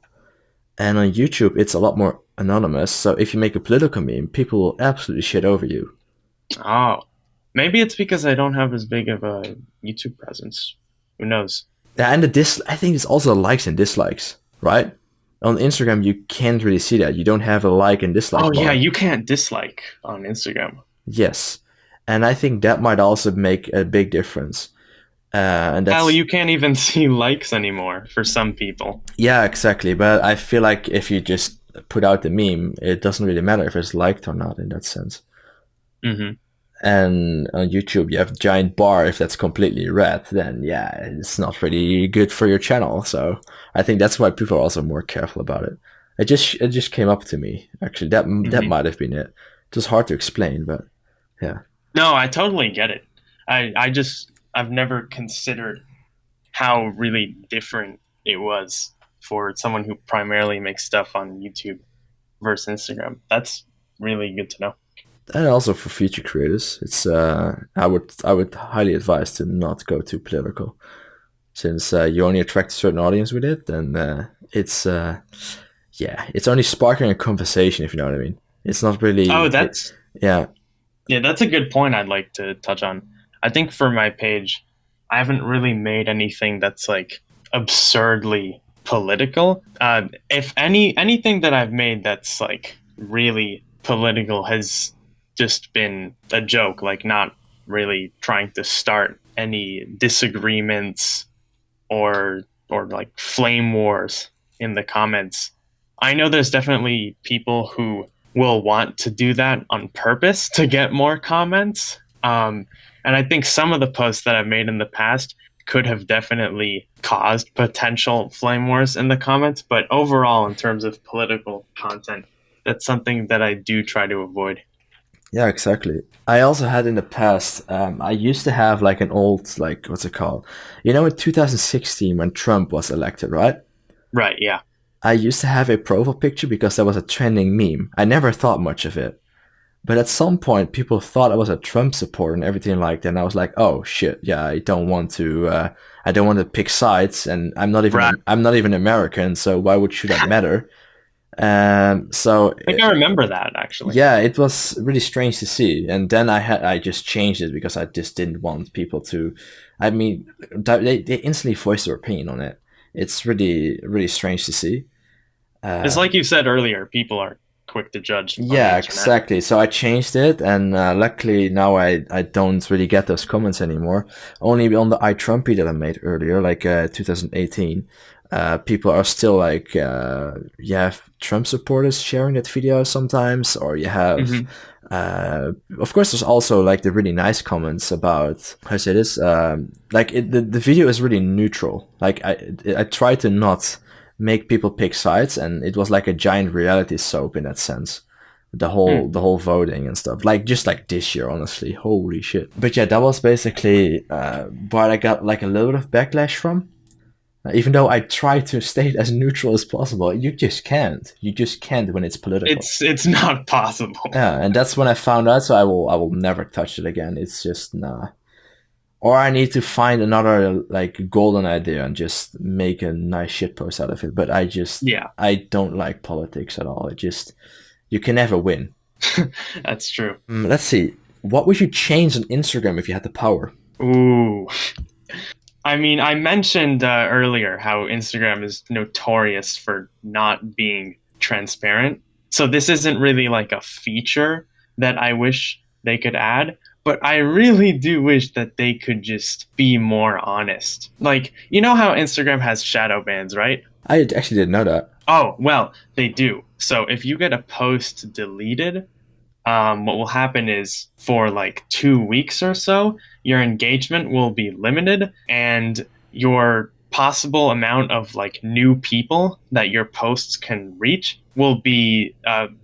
And on YouTube, it's a lot more anonymous. So if you make a political meme, people will absolutely shit over you. Oh, maybe it's because I don't have as big of a YouTube presence. Who knows? Yeah, and I think it's also likes and dislikes, right? On Instagram, you can't really see that. You don't have a like and dislike bar. Yeah, you can't dislike on Instagram. Yes, and I think that might also make a big difference. And that's, you can't even see likes anymore for some people. Yeah, exactly. But I feel like if you just put out the meme, it doesn't really matter if it's liked or not in that sense. And on YouTube, you have a giant bar. If that's completely red, then yeah, it's not really good for your channel. So I think that's why people are also more careful about it. It just came up to me, actually. That might have been it. It was hard to explain, but yeah. No, I totally get it. I've never considered how really different it was for someone who primarily makes stuff on YouTube versus Instagram. That's really good to know. And also for future creators, it's I would highly advise to not go too political, since you only attract a certain audience with it, and it's only sparking a conversation, if you know what I mean. It's not really. Oh, that's a good point I'd like to touch on. I think for my page, I haven't really made anything that's like absurdly political. If anything that I've made that's like really political has just been a joke, like not really trying to start any disagreements or like flame wars in the comments. I know there's definitely people who will want to do that on purpose to get more comments. And I think some of the posts that I've made in the past could have definitely caused potential flame wars in the comments. But overall, in terms of political content, that's something that I do try to avoid. Yeah, exactly. I also had in the past, I used to have like an old, like, what's it called? You know, in 2016 when Trump was elected, right? Right, yeah. I used to have a profile picture because that was a trending meme. I never thought much of it. But at some point, people thought I was a Trump supporter and everything like that. And I was like, "Oh shit, yeah, I don't want to pick sides, and I'm not even American, so why should that matter?" So I think I remember that actually. Yeah, it was really strange to see, and then I just changed it because I just didn't want people to. I mean, they instantly voiced their opinion on it. It's really really strange to see. It's like you said earlier, people are quick to judge. Yeah, exactly. So I changed it, and luckily now I don't really get those comments anymore. Only on the iTrumpy that I made earlier, like 2018, people are still like, you have Trump supporters sharing that video sometimes, or you have, of course, there's also like the really nice comments about, how to say this, like the video is really neutral. Like I try to not make people pick sides, and it was like a giant reality soap in that sense. The whole voting and stuff, like just like this year, honestly, holy shit. But yeah, that was basically what I got like a little bit of backlash from. Even though I try to stay as neutral as possible, you just can't. You just can't when it's political. It's not possible. Yeah, and that's when I found out. So I will never touch it again. It's just nah. Or I need to find another like golden idea and just make a nice shit post out of it. But I don't like politics at all. You can never win. That's true. Let's see. What would you change on Instagram if you had the power? Ooh. I mean, I mentioned earlier how Instagram is notorious for not being transparent. So this isn't really like a feature that I wish they could add. But I really do wish that they could just be more honest. Like, you know how Instagram has shadow bans, right? I actually didn't know that. Oh, well, they do. So if you get a post deleted, what will happen is for like 2 weeks or so, your engagement will be limited and your possible amount of like new people that your posts can reach will be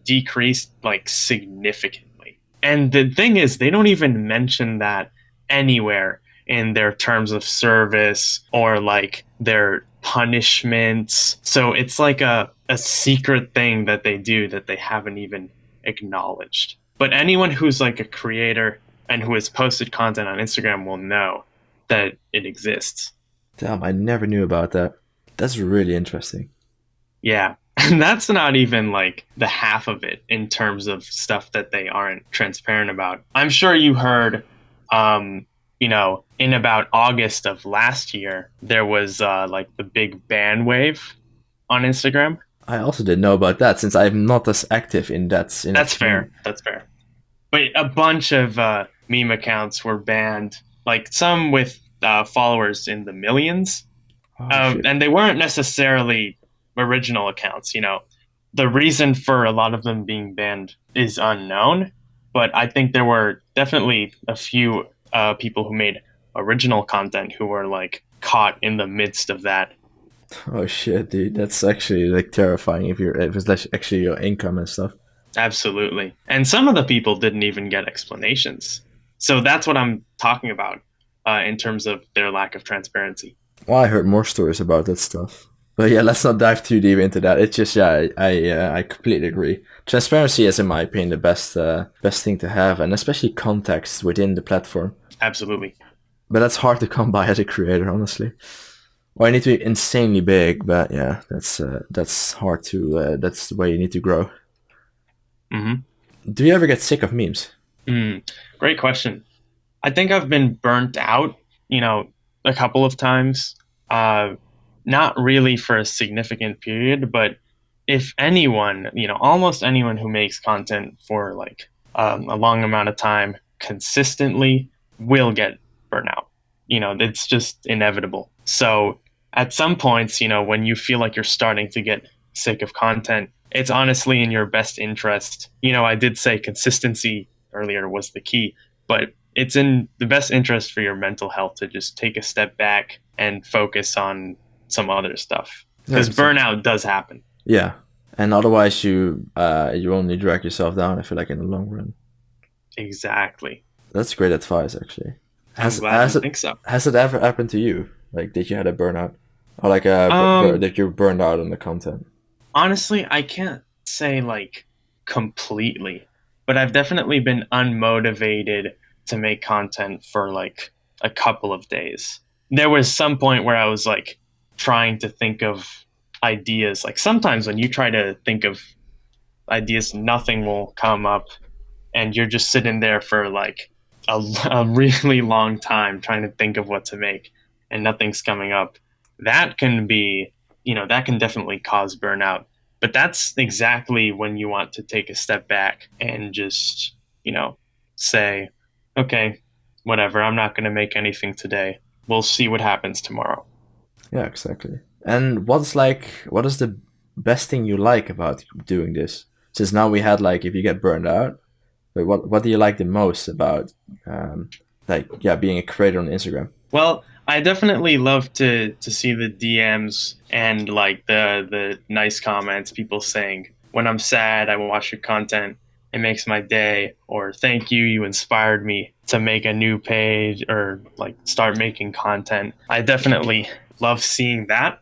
decreased like significantly. And the thing is, they don't even mention that anywhere in their terms of service or like their punishments. So it's like a secret thing that they do that they haven't even acknowledged. But anyone who's like a creator and who has posted content on Instagram will know that it exists. Damn, I never knew about that. That's really interesting. Yeah. And that's not even like the half of it in terms of stuff that they aren't transparent about. I'm sure you heard, in about August of last year, there was like the big ban wave on Instagram. I also didn't know about that since I'm not as active in that. That's fair. That's fair. But a bunch of meme accounts were banned, like some with followers in the millions. And they weren't necessarily original accounts. The reason for a lot of them being banned is unknown, but I think there were definitely a few people who made original content who were like caught in the midst of that. Oh shit, dude, that's actually like terrifying if it's actually your income and stuff. Absolutely. And some of the people didn't even get explanations. So that's what I'm talking about in terms of their lack of transparency. Well, I heard more stories about that stuff. But yeah, let's not dive too deep into that. It's just, I completely agree. Transparency is, in my opinion, the best thing to have, and especially context within the platform. Absolutely. But that's hard to come by as a creator, honestly. Well, you need to be insanely big, but yeah, that's hard to. That's the way you need to grow. Mm-hmm. Do you ever get sick of memes? Great question. I think I've been burnt out, a couple of times. Not really for a significant period, but if anyone, almost anyone who makes content for like a long amount of time consistently will get burnout. It's just inevitable. So at some points, when you feel like you're starting to get sick of content, it's honestly in your best interest. I did say consistency earlier was the key, but it's in the best interest for your mental health to just take a step back and focus on some other stuff, because burnout does happen. Yeah, and otherwise you only drag yourself down, I feel like, in the long run. Exactly. That's great advice, actually. I think so. Has it ever happened to you? Like, did you had a burnout, or like that you burned out on the content? Honestly, I can't say like completely, but I've definitely been unmotivated to make content for like a couple of days. There was some point where I was like trying to think of ideas. Like sometimes when you try to think of ideas, nothing will come up, and you're just sitting there for like a really long time trying to think of what to make, and nothing's coming up. That can be, that can definitely cause burnout. But that's exactly when you want to take a step back and just, say, okay, whatever, I'm not going to make anything today. We'll see what happens tomorrow. Yeah, exactly. And what is the best thing you like about doing this? Since now we had like, if you get burned out, but what do you like the most about being a creator on Instagram? Well, I definitely love to see the DMs and like the nice comments, people saying, when I'm sad, I watch your content. It makes my day, or thank you, you inspired me to make a new page or like start making content. I definitely love seeing that.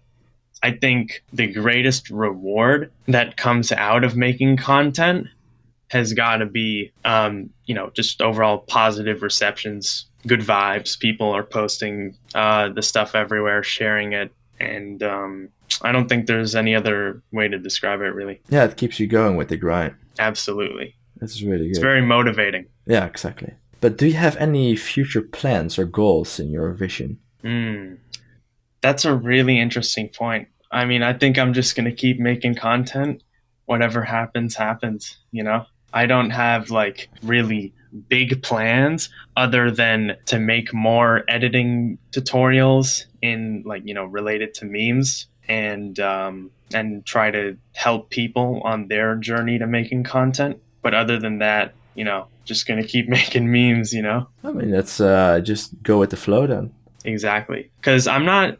I think the greatest reward that comes out of making content has got to be, just overall positive receptions, good vibes. People are posting the stuff everywhere, sharing it. And I don't think there's any other way to describe it, really. Yeah, it keeps you going with the grind. Absolutely. That's really good. It's very motivating. Yeah, exactly. But do you have any future plans or goals in your vision? That's a really interesting point. I mean, I think I'm just going to keep making content. Whatever happens, happens, I don't have like really big plans other than to make more editing tutorials in like, related to memes and try to help people on their journey to making content. But other than that, just going to keep making memes, I mean, let's just go with the flow then. Exactly. Because I'm not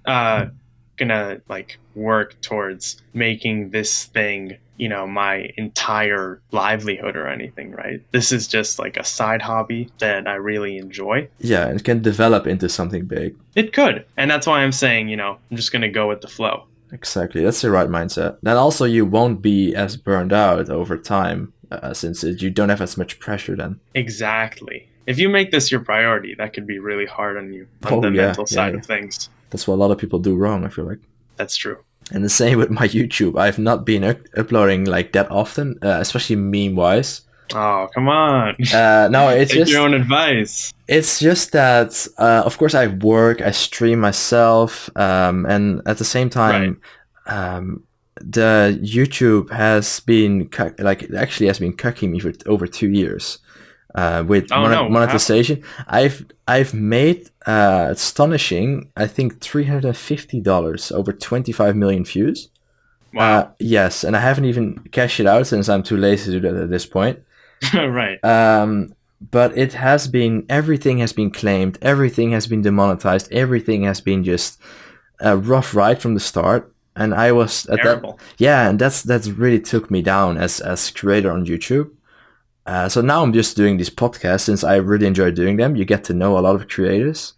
gonna like work towards making this thing, my entire livelihood or anything, right? This is just like a side hobby that I really enjoy. Yeah, and it can develop into something big. It could. And that's why I'm saying, I'm just gonna go with the flow. Exactly. That's the right mindset. Then also you won't be as burned out over time since you don't have as much pressure then. Exactly. If you make this your priority, that could be really hard on you on the mental side of things. That's what a lot of people do wrong, I feel like. That's true. And the same with my YouTube. I've not been uploading like that often, especially meme-wise. Oh, come on. No, it's Take just your own advice. It's just that, of course, I work, I stream myself, and at the same time, the YouTube has been has been cucking me for over 2 years with monetization. I've made astonishing, I think, $350 over 25 million views. Wow. Yes, and I haven't even cashed it out since I'm too lazy to do that at this point. Right. But it has been, everything has been claimed, everything has been demonetized, everything has been just a rough ride from the start. And I was at terrible. And that's really took me down as creator on YouTube. So now I'm just doing these podcasts since I really enjoy doing them. You get to know a lot of creators,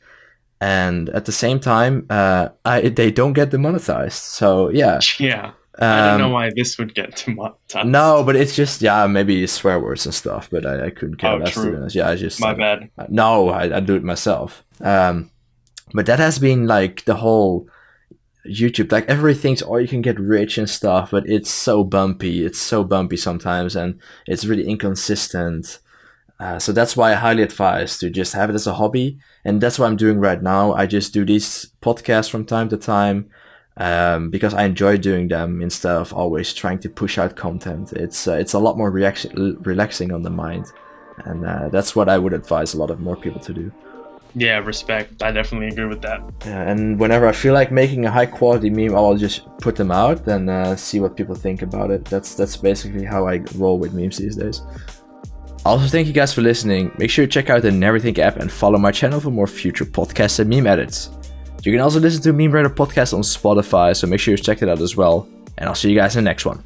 and at the same time, they don't get demonetized. So yeah. I don't know why this would get demonetized. No, but it's just maybe swear words and stuff. But I couldn't care less. True. I just my bad. No, I do it myself. But that has been like the whole YouTube, like everything's you can get rich and stuff, but it's so bumpy. It's so bumpy sometimes, and it's really inconsistent. So that's why I highly advise to just have it as a hobby, and that's what I'm doing right now. I just do these podcasts from time to time because I enjoy doing them instead of always trying to push out content. It's a lot more relaxing on the mind, and that's what I would advise a lot of more people to do. Yeah, respect. I definitely agree with that. Yeah, and whenever I feel like making a high quality meme, I'll just put them out and see what people think about it. That's basically how I roll with memes these days. Also, thank you guys for listening. Make sure you check out the Neverthink app and follow my channel for more future podcasts and meme edits. You can also listen to Meme Writer Podcast on Spotify, so make sure you check it out as well. And I'll see you guys in the next one.